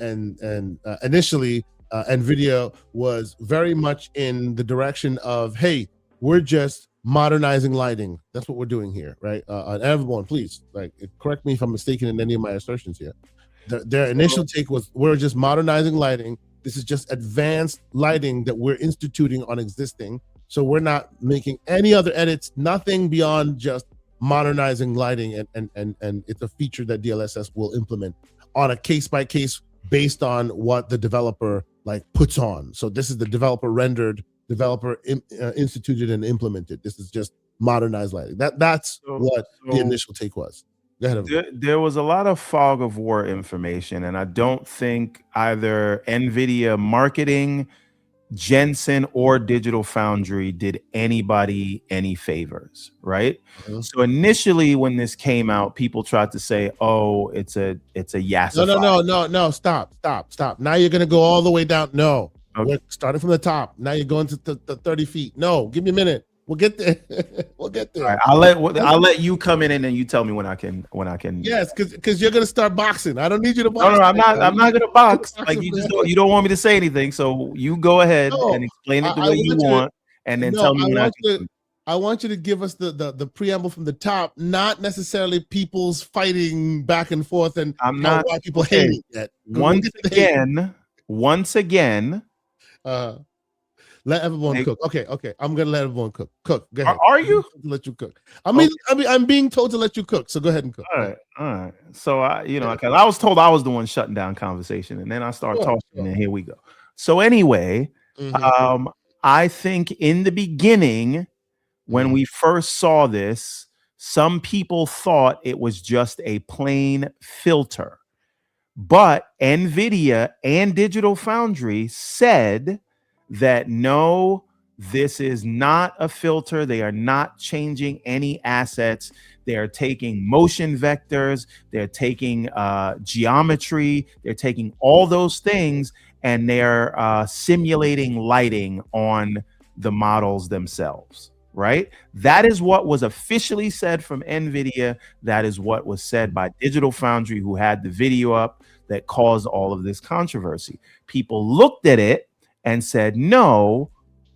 initially, NVIDIA was very much in the direction of, hey, we're just modernizing lighting. That's what we're doing here, right? Everyone, please, like, correct me if I'm mistaken in any of my assertions here. Their initial take was, we're just modernizing lighting. This is just advanced lighting that we're instituting on existing. So we're not making any other edits, nothing beyond just modernizing lighting, and it's a feature that DLSS will implement on a case by case based on what the developer like puts on. So this is the developer rendered, developer instituted and implemented. This is just modernized lighting. That's what the initial take was. Go ahead. There was a lot of fog of war information, and I don't think either NVIDIA marketing, Jensen, or Digital Foundry did anybody any favors, right? So initially, when this came out, people tried to say, "Oh, it's a yassify." No, stop. Now you're gonna go all the way down. No, we're starting from the top. Now you're going to the 30 feet. No, give me a minute. We'll get there. We'll get there. All right, I'll let you come in and then you tell me when I can. Yes, because you're gonna start boxing. I don't need you to box. No, I'm not gonna box. Like, you don't want me to say anything, so you go ahead and explain it the way you want, and then tell me when I can. I want you to give us the preamble from the top, not necessarily people's fighting back and forth and why people hate it yet. Once again. Let everyone cook. Okay. I'm gonna let everyone cook. Cook. Go ahead. Are you? Let you cook. I'm being told to let you cook. So go ahead and cook. All right. So because I was told I was the one shutting down conversation, and then I start talking, and here we go. So anyway, I think in the beginning, when we first saw this, some people thought it was just a plain filter, but NVIDIA and Digital Foundry said that no, this is not a filter. They are not changing any assets. They are taking motion vectors. They're taking geometry. They're taking all those things, and they're simulating lighting on the models themselves, right? That is what was officially said from NVIDIA. That is what was said by Digital Foundry, who had the video up that caused all of this controversy. People looked at it and said, no,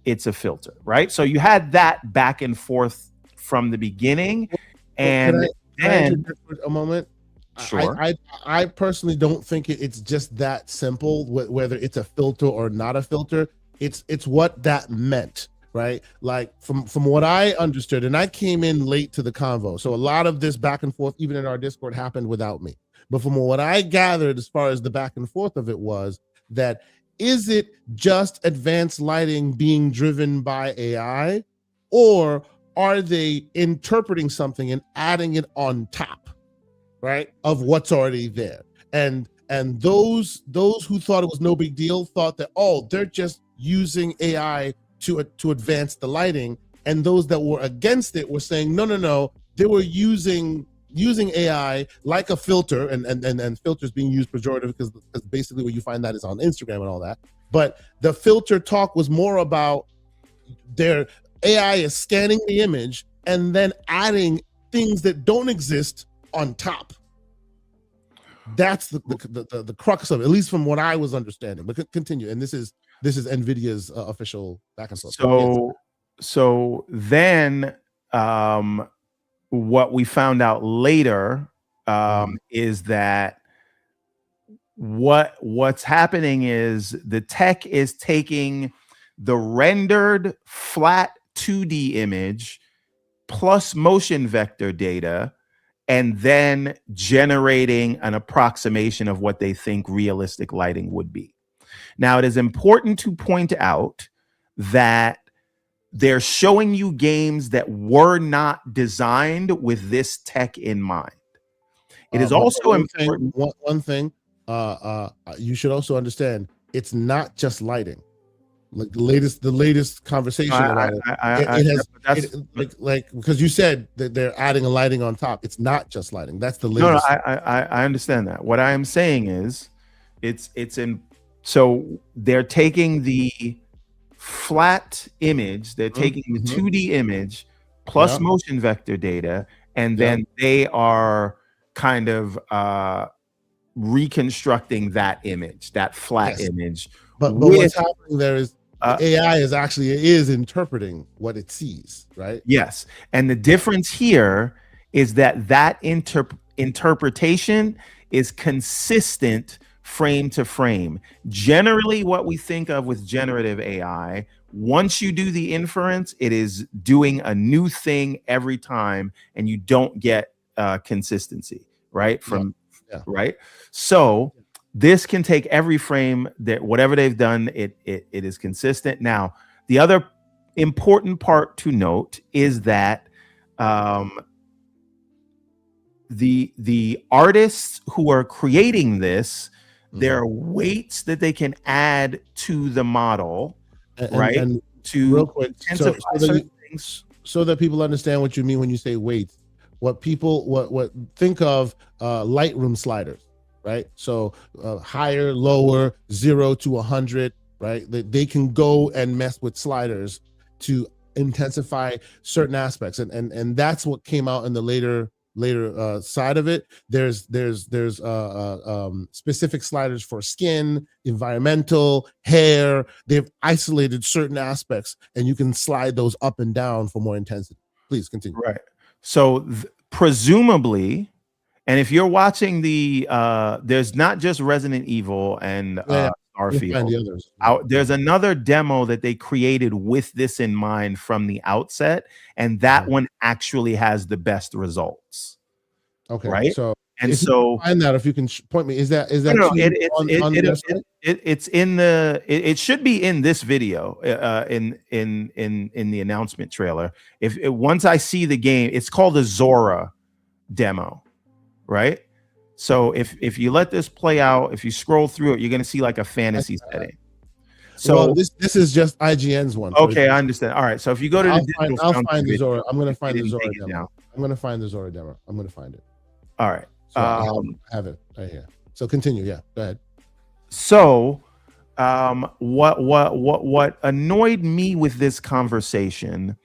it's a filter, right? So you had that back and forth from the beginning. And then a moment. Sure. I personally don't think it's just that simple, whether it's a filter or not a filter. It's what that meant, right? Like from what I understood, and I came in late to the convo, so a lot of this back and forth, even in our Discord, happened without me. But from what I gathered, as far as the back and forth of it, was that, is it just advanced lighting being driven by AI, or are they interpreting something and adding it on top, right, of what's already there? And those who thought it was no big deal thought that, oh, they're just using AI to advance the lighting, and those that were against it were saying, no, they were using AI like a filter, and filters being used pejorative because basically where you find that is on Instagram and all that. But the filter talk was more about their AI is scanning the image and then adding things that don't exist on top. That's the crux of it, at least from what I was understanding. But continue. And this is NVIDIA's official back and forth. So then what we found out later is that what's happening is the tech is taking the rendered flat 2D image plus motion vector data and then generating an approximation of what they think realistic lighting would be. Now, it is important to point out that they're showing you games that were not designed with this tech in mind. It is also important. One thing, you should also understand, it's not just lighting. Like the latest conversation about it, like because you said that they're adding a lighting on top. It's not just lighting. That's the latest. No, I understand that. What I am saying is, so they're taking the flat image, they're taking the 2D image plus motion vector data, and then they are kind of reconstructing that image, that flat image. But what's happening there is, the AI is interpreting what it sees, right? Yes. And the difference here is that interpretation is consistent frame to frame. Generally, what we think of with generative AI, once you do the inference, it is doing a new thing every time, and you don't get consistency, right? Right. So this can take every frame that whatever they've done, it is consistent. Now, the other important part to note is that the artists who are creating this, there are weights that they can add to the model, right? And to real quick, so that people understand what you mean when you say weights. What think of Lightroom sliders, right? So higher, lower, 0 to 100, right? They can go and mess with sliders to intensify certain aspects, and that's what came out in the later side of it. There's specific sliders for skin, environmental, hair. They've isolated certain aspects, and you can slide those up and down for more intensity. Please continue. Right. So presumably, and if you're watching there's not just Resident Evil and Starfield. There's another demo that they created with this in mind from the outset, and that one actually has the best results. Okay, right. So and so find that, if you can point me, is that it's in the it should be in this video in the announcement trailer. If once I see the game, it's called the Zora demo, right? So if you let this play out, if you scroll through it, you're going to see like a fantasy setting. So this is just IGN's one. Okay, I understand. All right. So if you go to I'll find the Zora. I'm going to find the Zora demo. I'm going to find the Zora demo. I'm going to find it. All right. So I have it right here. So continue. Yeah, go ahead. So what annoyed me with this conversation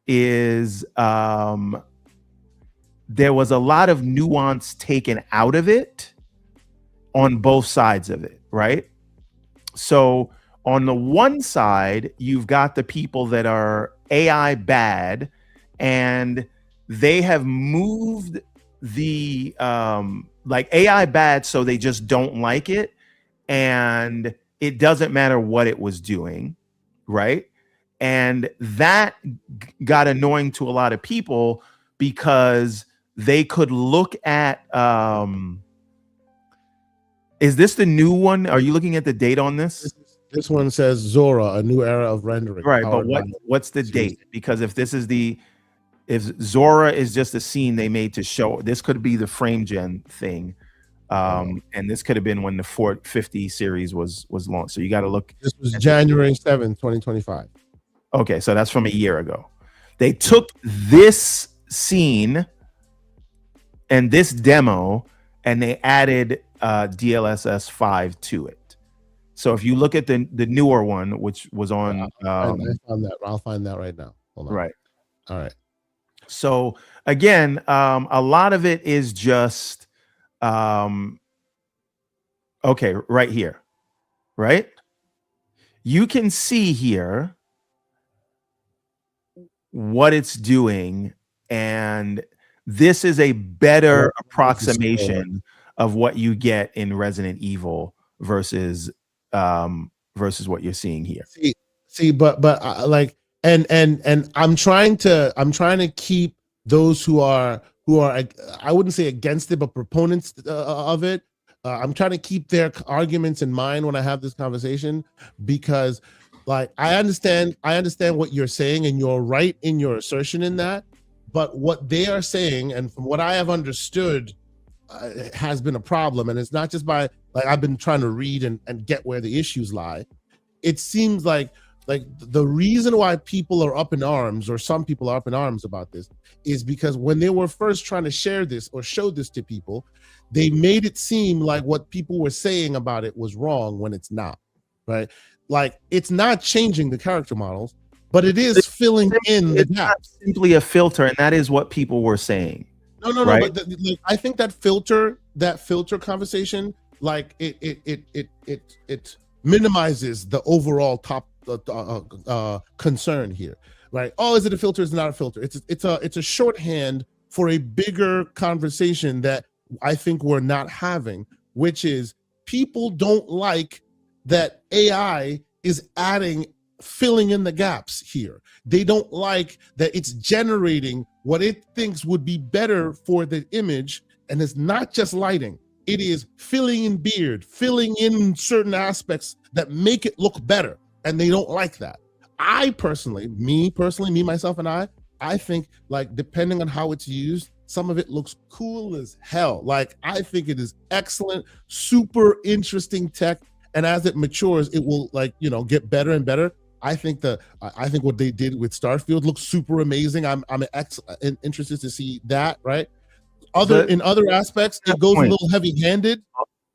is there was a lot of nuance taken out of it on both sides of it, right? So on the one side, you've got the people that are AI bad, and they have moved the like AI bad, so they just don't like it, and it doesn't matter what it was doing, right? And that got annoying to a lot of people because they could look at is this the new one? Are you looking at the date on this? This one says Zora, a new era of rendering. Right, but what's the date? Because if this is if Zora is just a scene they made to show, this could be the frame gen thing. And this could have been when the 450 series was launched. So you got to look. This was January 7th, 2025. Okay, so that's from a year ago. They took this scene and this demo and they added DLSS 5 to it. So if you look at the newer one, which was on, I found that. I'll find that right now. Hold on. Right. All right. So again, a lot of it is just, okay, right here, right? You can see here what it's doing, and this is a better approximation of what you get in Resident Evil versus what you're seeing here. See, but like, and I'm trying to keep those who are I wouldn't say against it, but proponents of it. I'm trying to keep their arguments in mind when I have this conversation, because like I understand what you're saying, and you're right in your assertion in that. But what they are saying, and from what I have understood, has been a problem. And it's not just by, like, I've been trying to read and get where the issues lie. It seems like the reason why people are up in arms, or some people are up in arms about this, is because when they were first trying to share this or show this to people, they made it seem like what people were saying about it was wrong, when it's not, right? Like, it's not changing the character models, but it is filling in the gaps. Simply a filter, and that is what people were saying. No. Right? But I think that filter conversation, like it minimizes the overall concern here, right? Oh, is it a filter? Is it not a filter? It's a shorthand for a bigger conversation that I think we're not having, which is people don't like that AI is filling in the gaps here. They don't like that it's generating what it thinks would be better for the image, and it's not just lighting. It is filling in beard, filling in certain aspects that make it look better, and they don't like that. Me, myself, and I think, like, depending on how it's used, some of it looks cool as hell. Like, I think it is excellent, super interesting tech, and as it matures, it will, like, get better and better. I think what they did with Starfield looks super amazing. I'm interested to see that, right? In other aspects, it goes a little heavy-handed,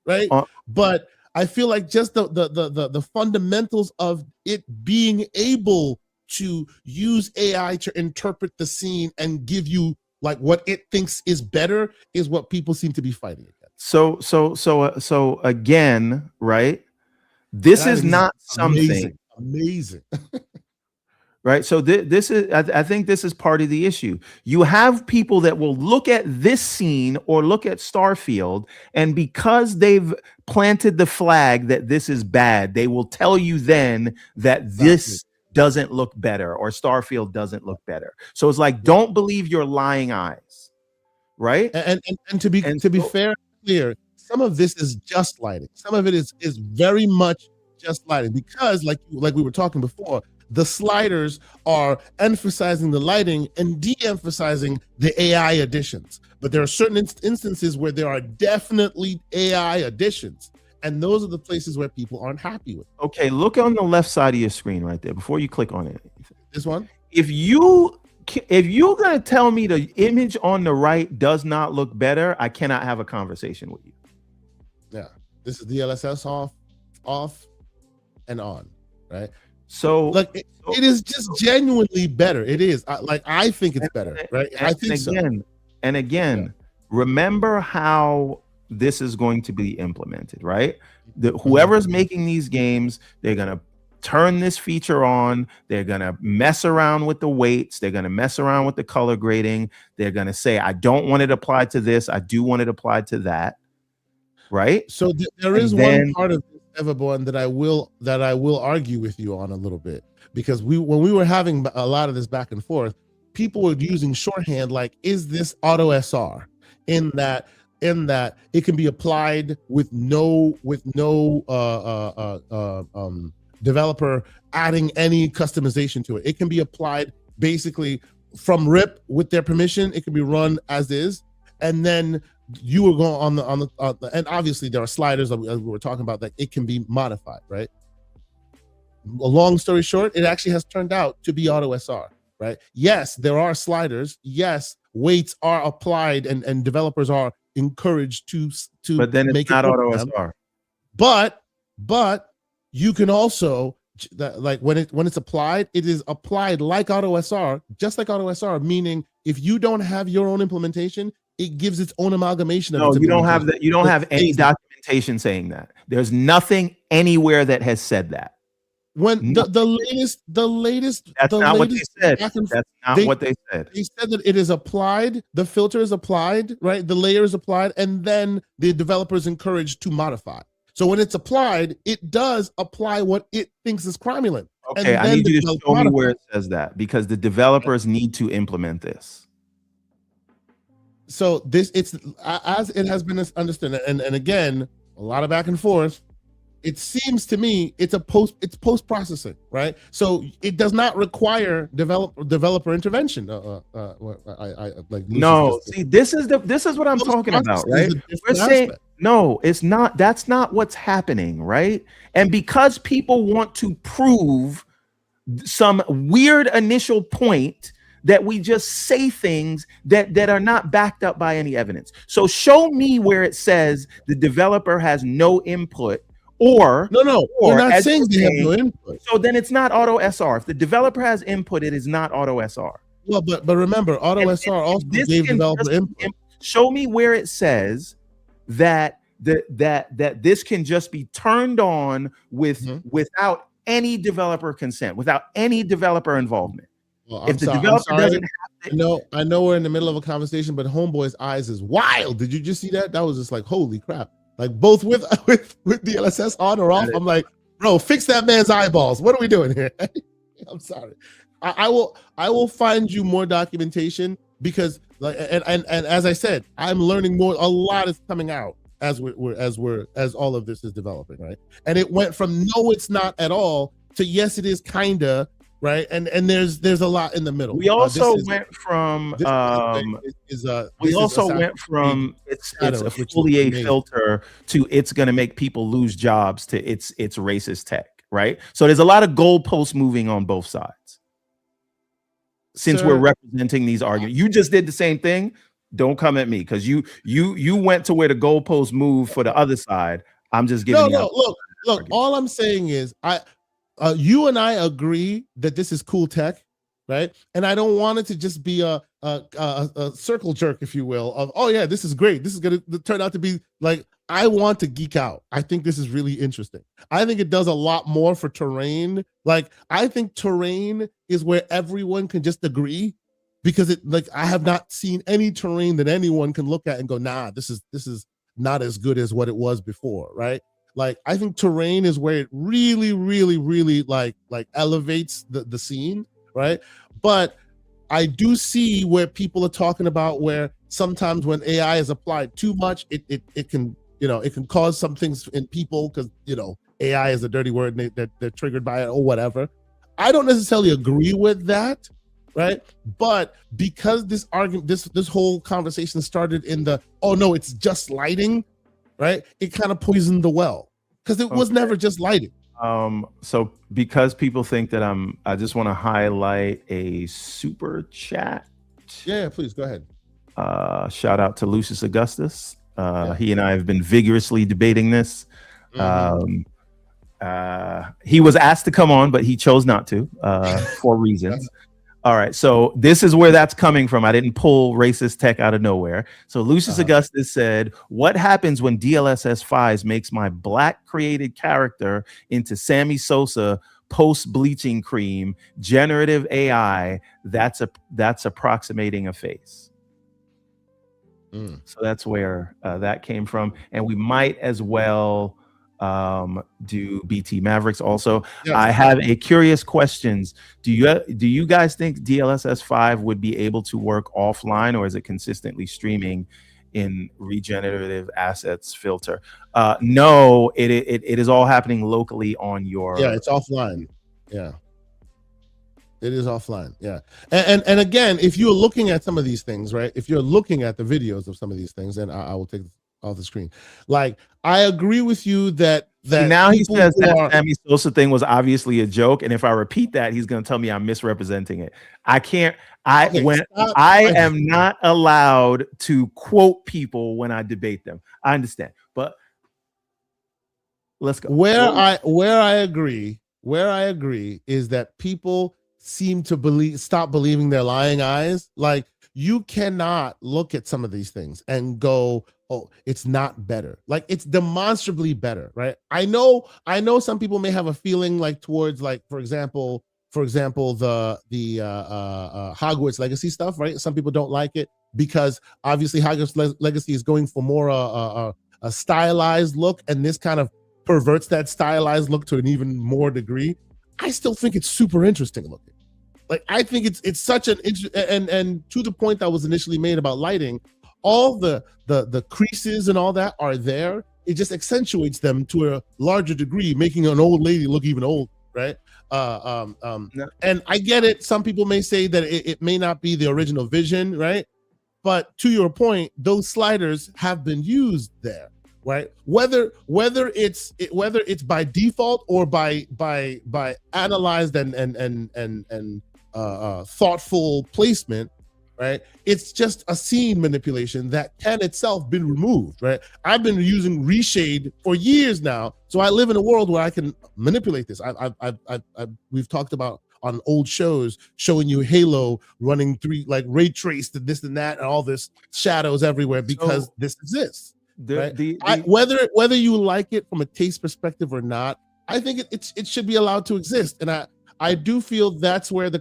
right? But I feel like just the fundamentals of it being able to use AI to interpret the scene and give you like what it thinks is better is what people seem to be fighting against. So again, right? This is not something amazing. Right. So this is, I think this is part of the issue. You have people that will look at this scene or look at Starfield, and because they've planted the flag that this is bad, they will tell you then that this doesn't look better or Starfield doesn't look better. So it's like, don't believe your lying eyes. Right. And to be fair, clear, some of this is just lighting. Some of it is very much just lighting, because like we were talking before, the sliders are emphasizing the lighting and de-emphasizing the AI additions. But there are certain instances where there are definitely AI additions, and those are the places where people aren't happy with. Okay, look on the left side of your screen right there before you click on it. This one? If you're gonna tell me the image on the right does not look better, I cannot have a conversation with you. Yeah, this is DLSS off and on, right? So like it is just genuinely better. It is I think it's better, right? I think so. And again, remember how this is going to be implemented, right? Whoever's making these games, they're gonna turn this feature on. They're gonna mess around with the weights. They're gonna mess around with the color grading. They're gonna say, I don't want it applied to this. I do want it applied to that, right? So there is one part of Everborn that I will argue with you on a little bit, because when we were having a lot of this back and forth, people were using shorthand like, is this auto SR, in that it can be applied with no developer adding any customization to it. It can be applied basically from rip with their permission. It can be run as is, and then you were going on the and obviously there are sliders that we were talking about that it can be modified, right? A long story short, it actually has turned out to be auto SR, right? Yes, there are sliders. Yes, weights are applied, and developers are encouraged to but then it's not auto SR. But you can also, like, when it's applied, it is applied like auto SR, just like auto SR, meaning if you don't have your own implementation, it gives its own amalgamation. No, you don't have that. You don't have any documentation saying that. There's nothing anywhere that has said that. When the latest, that's not what they said. That's not what they said. They said that it is applied, the filter is applied, right? The layer is applied, and then the developer is encouraged to modify. So when it's applied, it does apply what it thinks is cromulent. Okay, I need you to show me where it says that, because the developers need to implement this. So it's as it has been understood, and again, a lot of back and forth. It seems to me it's post processing, right? So it does not require developer intervention. See, this is what I'm talking about, right? We're saying no, it's not. That's not what's happening, right? And because people want to prove some weird initial point, that we just say things that are not backed up by any evidence. So show me where it says the developer has no input, or we're not saying they have no input. So then it's not auto SR. If the developer has input, it is not auto SR. Well, but remember, auto SR also gave developer input. Show me where it says that this can just be turned on without any developer consent, without any developer involvement. Well, If the developer doesn't have to, I know we're in the middle of a conversation, but Homeboy's eyes is wild. Did you just see that? That was just like, holy crap. Like both with DLSS on or off. I'm like, bro, fix that man's eyeballs. What are we doing here? I'm sorry. I will find you more documentation because like and as I said, I'm learning more. A lot is coming out as all of this is developing, right? And it went from no, it's not at all to yes, it is kinda. Right, and there's a lot in the middle. We also went from it's a fully filter to it's going to make people lose jobs to it's racist tech, right? So there's a lot of goalposts moving on both sides. Since we're representing these arguments, you just did the same thing. Don't come at me because you went to where the goalposts move for the other side. I'm just giving look. All I'm saying is you and I agree that this is cool tech, right? And I don't want it to just be a circle jerk, if you will, of, oh yeah, this is great. This is going to turn out to be like, I want to geek out. I think this is really interesting. I think it does a lot more for terrain. Like, I think terrain is where everyone can just agree because it, like, I have not seen any terrain that anyone can look at and go, nah, this is not as good as what it was before, right? Like, I think terrain is where it really, really, really like elevates the scene, right? But I do see where people are talking about where sometimes when AI is applied too much, it can, it can cause some things in people because, AI is a dirty word and they're triggered by it or whatever. I don't necessarily agree with that, right? But because this argument, this whole conversation started in the, oh no, it's just lighting, right? It kind of poisoned the well because it was never just lighting. So because people think that I just want to highlight a super chat. Yeah, please go ahead. Shout out to Lucius Augustus. He and I have been vigorously debating this. He was asked to come on, but he chose not to for reasons. All right, so this is where that's coming from. I didn't pull racist tech out of nowhere. So Lucius Augustus said, what happens when DLSS 5 makes my black created character into Sammy Sosa post-bleaching cream, generative AI, that's approximating a face. So that's where that came from. And we might as well do BT Mavericks also. I have a curious questions. Do you guys think DLSS 5 would be able to work offline, or is it consistently streaming in regenerative assets filter? No, it is all happening locally on your it's offline. It is offline. And again, if you're looking at some of these things, right, if you're looking at the videos of some of these things, and I will take off the screen. Like, I agree with you that now he says that Sammy Sosa thing was obviously a joke, and if I repeat that, he's going to tell me I'm misrepresenting it. I can't. I am not allowed to quote people when I debate them. I understand, but let's go. Where I agree is that people seem to stop believing their lying eyes. Like, you cannot look at some of these things and go, oh, it's not better. Like, it's demonstrably better, right? I know some people may have a feeling like towards, like, for example, the Hogwarts Legacy stuff, right? Some people don't like it because obviously Hogwarts Legacy is going for more a stylized look, and this kind of perverts that stylized look to an even more degree. I still think it's super interesting looking. Like, I think it's such an and to the point that was initially made about lighting, all the creases and all that are there. It just accentuates them to a larger degree, making an old lady look even old, right? And I get it. Some people may say that it may not be the original vision, right? But to your point, those sliders have been used there, right? Whether it's by default or by analyzed and thoughtful placement, right? It's just a scene manipulation that can itself been removed, right? I've been using reshade for years now, so I live in a world where I can manipulate this. We've talked about on old shows showing you Halo running through, like, ray traced and this and that and all this shadows everywhere because this exists. Whether you like it from a taste perspective or not, I think it should be allowed to exist, and I do feel that's where the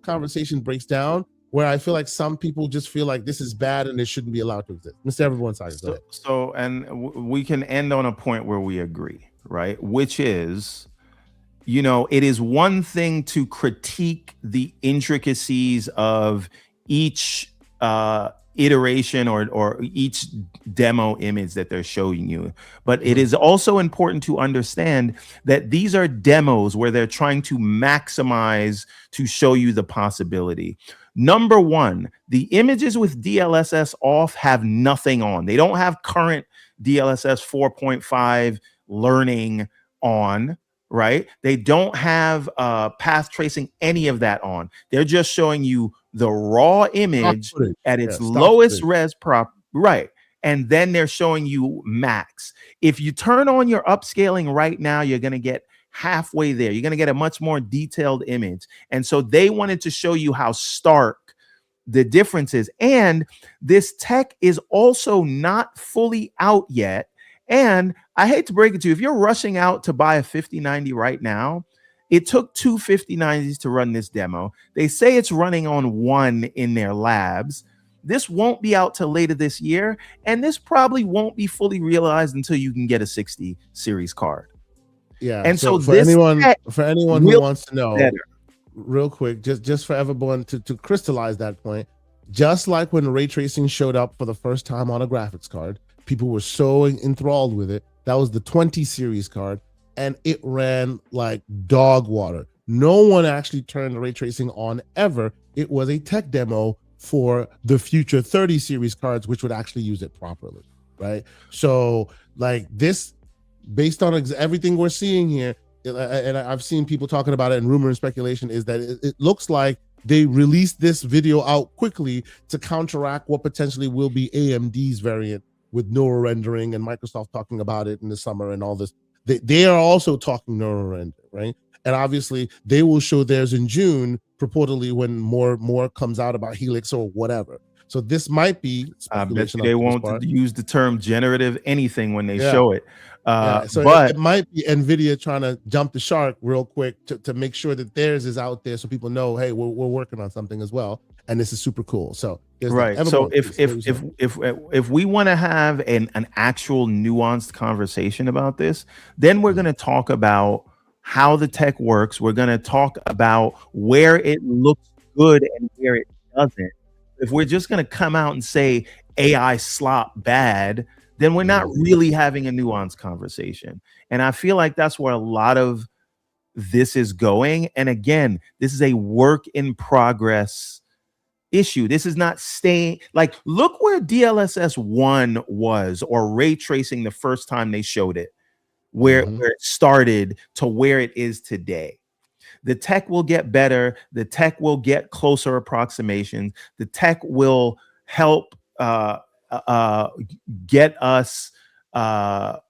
conversation breaks down. Where I feel like some people just feel like this is bad and it shouldn't be allowed to exist. Mr. Everyone's side. So, and we can end on a point where we agree, right? Which is, it is one thing to critique the intricacies of each iteration or each demo image that they're showing you, but it is also important to understand that these are demos where they're trying to maximize to show you the possibility. Number one, the images with DLSS off have nothing on. They don't have current DLSS 4.5 learning on, right? They don't have path tracing, any of that on. They're just showing you the raw image at its lowest res prop, right? And then they're showing you max. If you turn on your upscaling right now, you're going to get halfway there. You're going to get a much more detailed image. And so they wanted to show you how stark the difference is. And this tech is also not fully out yet. And I hate to break it to you, if you're rushing out to buy a 5090 right now, it took two 5090s to run this demo. They say it's running on one in their labs. This won't be out till later this year. And this probably won't be fully realized until you can get a 60 series card. Yeah. And so for anyone who wants to know, real quick, just for everyone to crystallize that point, just like when ray tracing showed up for the first time on a graphics card, people were so enthralled with it. That was the 20 series card, and it ran like dog water. No one actually turned ray tracing on ever. It was a tech demo for the future 30 series cards, which would actually use it properly, right? So like this, based on everything we're seeing here, and I've seen people talking about it and rumor and speculation, is that it looks like they released this video out quickly to counteract what potentially will be AMD's variant with neural rendering, and Microsoft talking about it in the summer and all this. They are also talking neural render, right? And obviously they will show theirs in June, purportedly when more comes out about Helix or whatever. So this might be. I bet you they won't use the term generative anything when they show it. So but it might be NVIDIA trying to jump the shark real quick to make sure that theirs is out there, so people know, hey, we're working on something as well, and this is super cool. So right. So if we want to have an actual nuanced conversation about this, then we're going to talk about how the tech works. We're going to talk about where it looks good and where it doesn't. If we're just going to come out and say AI slop bad, then we're not really having a nuanced conversation. And I feel like that's where a lot of this is going. And again, this is a work in progress issue. This is not staying, like, look where DLSS 1 was, or ray tracing the first time they showed it, where it started to where it is today. The tech will get better. The tech will get closer approximations. The tech will help get us, and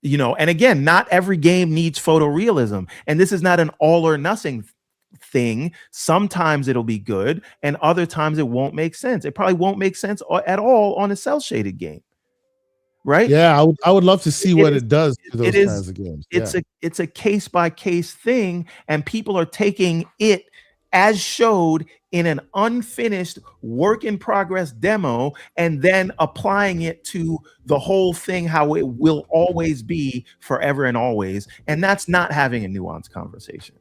again, not every game needs photorealism. And this is not an all or nothing thing. Sometimes it'll be good, and other times it won't make sense. It probably won't make sense at all on a cell shaded game. Right? Yeah, I would love to see what it does to those kinds of games. It's a case by case thing, and people are taking it as showed in an unfinished work in progress demo and then applying it to the whole thing, how it will always be forever and always. And that's not having a nuanced conversation.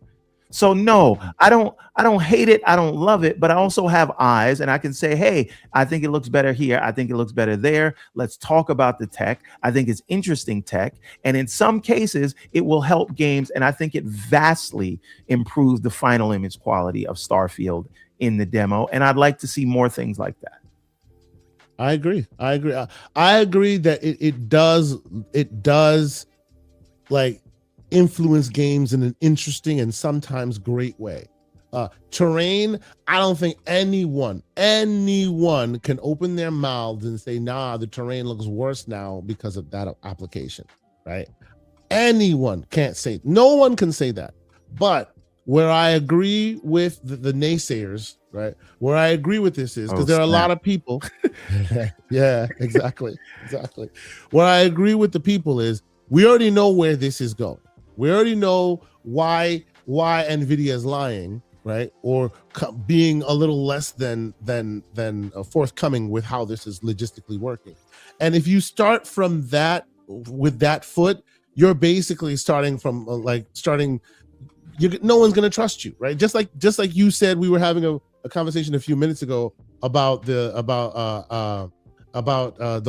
So no, I don't hate it. I don't love it, but I also have eyes, and I can say, hey, I think it looks better here. I think it looks better there. Let's talk about the tech. I think it's interesting tech. And in some cases, it will help games. And I think it vastly improves the final image quality of Starfield in the demo. And I'd like to see more things like that. I agree. I agree that it does like influence games in an interesting and sometimes great way. Terrain, I don't think anyone can open their mouths and say, nah, the terrain looks worse now because of that application, right? Anyone can't say, no one can say that. But where I agree with the naysayers, right? Where I agree with this is because there are a lot of people. Yeah, exactly. Where I agree with the people is we already know where this is going. We already know why NVIDIA is lying, right? Or being a little less than forthcoming with how this is logistically working. And if you start from that with that foot, you're basically starting from no one's going to trust you, right? Just like you said, we were having a conversation a few minutes ago about the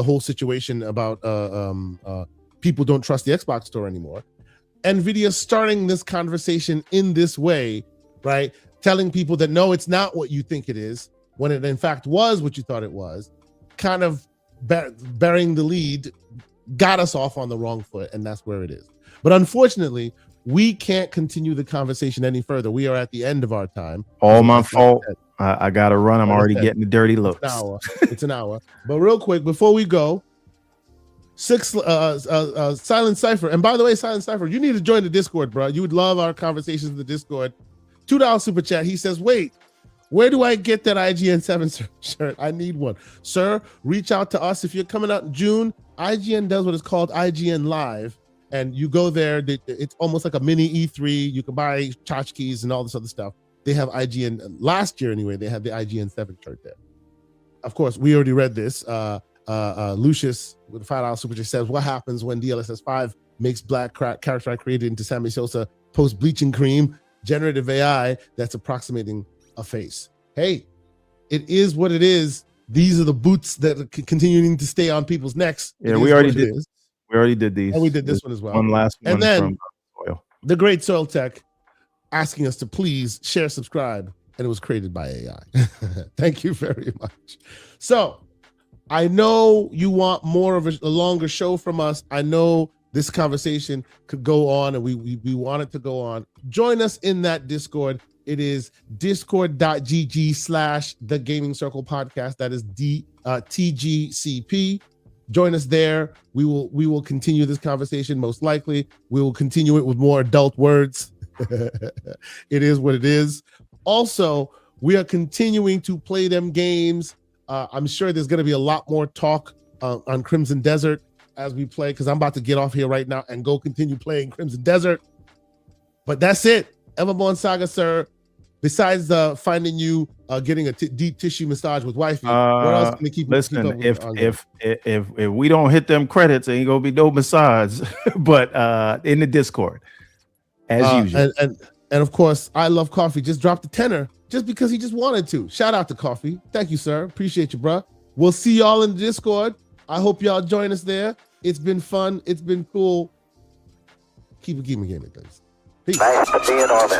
whole situation about people don't trust the Xbox store anymore. NVIDIA starting this conversation in this way, right? Telling people that no, it's not what you think it is, when it in fact was what you thought it was, kind of burying the lead, got us off on the wrong foot, and that's where it is. But unfortunately, we can't continue the conversation any further. We are at the end of our time. All my fault. I got to run. I'm already getting the dirty looks. It's an hour. But real quick, before we go, Silent Cypher. And by the way, Silent Cypher, you need to join the Discord, bro. You would love our conversations in the Discord. $2 super chat. He says, wait, where do I get that IGN 7 shirt? I need one. Sir, reach out to us. If you're coming out in June, IGN does what is called IGN Live. And you go there. It's almost like a mini E3. You can buy tchotchkes and all this other stuff. They have IGN. Last year, anyway, they had the IGN 7 shirt there. Of course, we already read this. Lucius with a $5 super chat says, what happens when DLSS 5 makes black character I created into Sammy Sosa post bleaching cream generative AI that's approximating a face? Hey, it is what it is. These are the boots that are continuing to stay on people's necks. Yeah, we already did. We already did these. And we did this one as well. One last one. And then from Soil. The great Soil Tech asking us to please share, subscribe, and it was created by AI. Thank you very much. So I know you want more of a longer show from us. I know this conversation could go on, and we want it to go on. Join us in that Discord. It is discord.gg/The Gaming Circle Podcast. That is TGCP. Join us there. We will continue this conversation. Most likely, we will continue it with more adult words. It is what it is. Also, we are continuing to play them games. I'm sure there's going to be a lot more talk on Crimson Desert as we play, because I'm about to get off here right now and go continue playing Crimson Desert. But that's it. Everborn Saga, sir. Besides finding you getting a deep tissue massage with wifey, what else can we keep? Listen, if we don't hit them credits, ain't gonna be no massage. But in the Discord, as usual, and of course, I Love Coffee just dropped a tenner just because he just wanted to. Shout out to Coffee. Thank you, sir. Appreciate you, bro. We'll see y'all in the Discord. I hope y'all join us there. It's been fun. It's been cool. Keep it gaming, guys. Peace. Nice to be in orbit.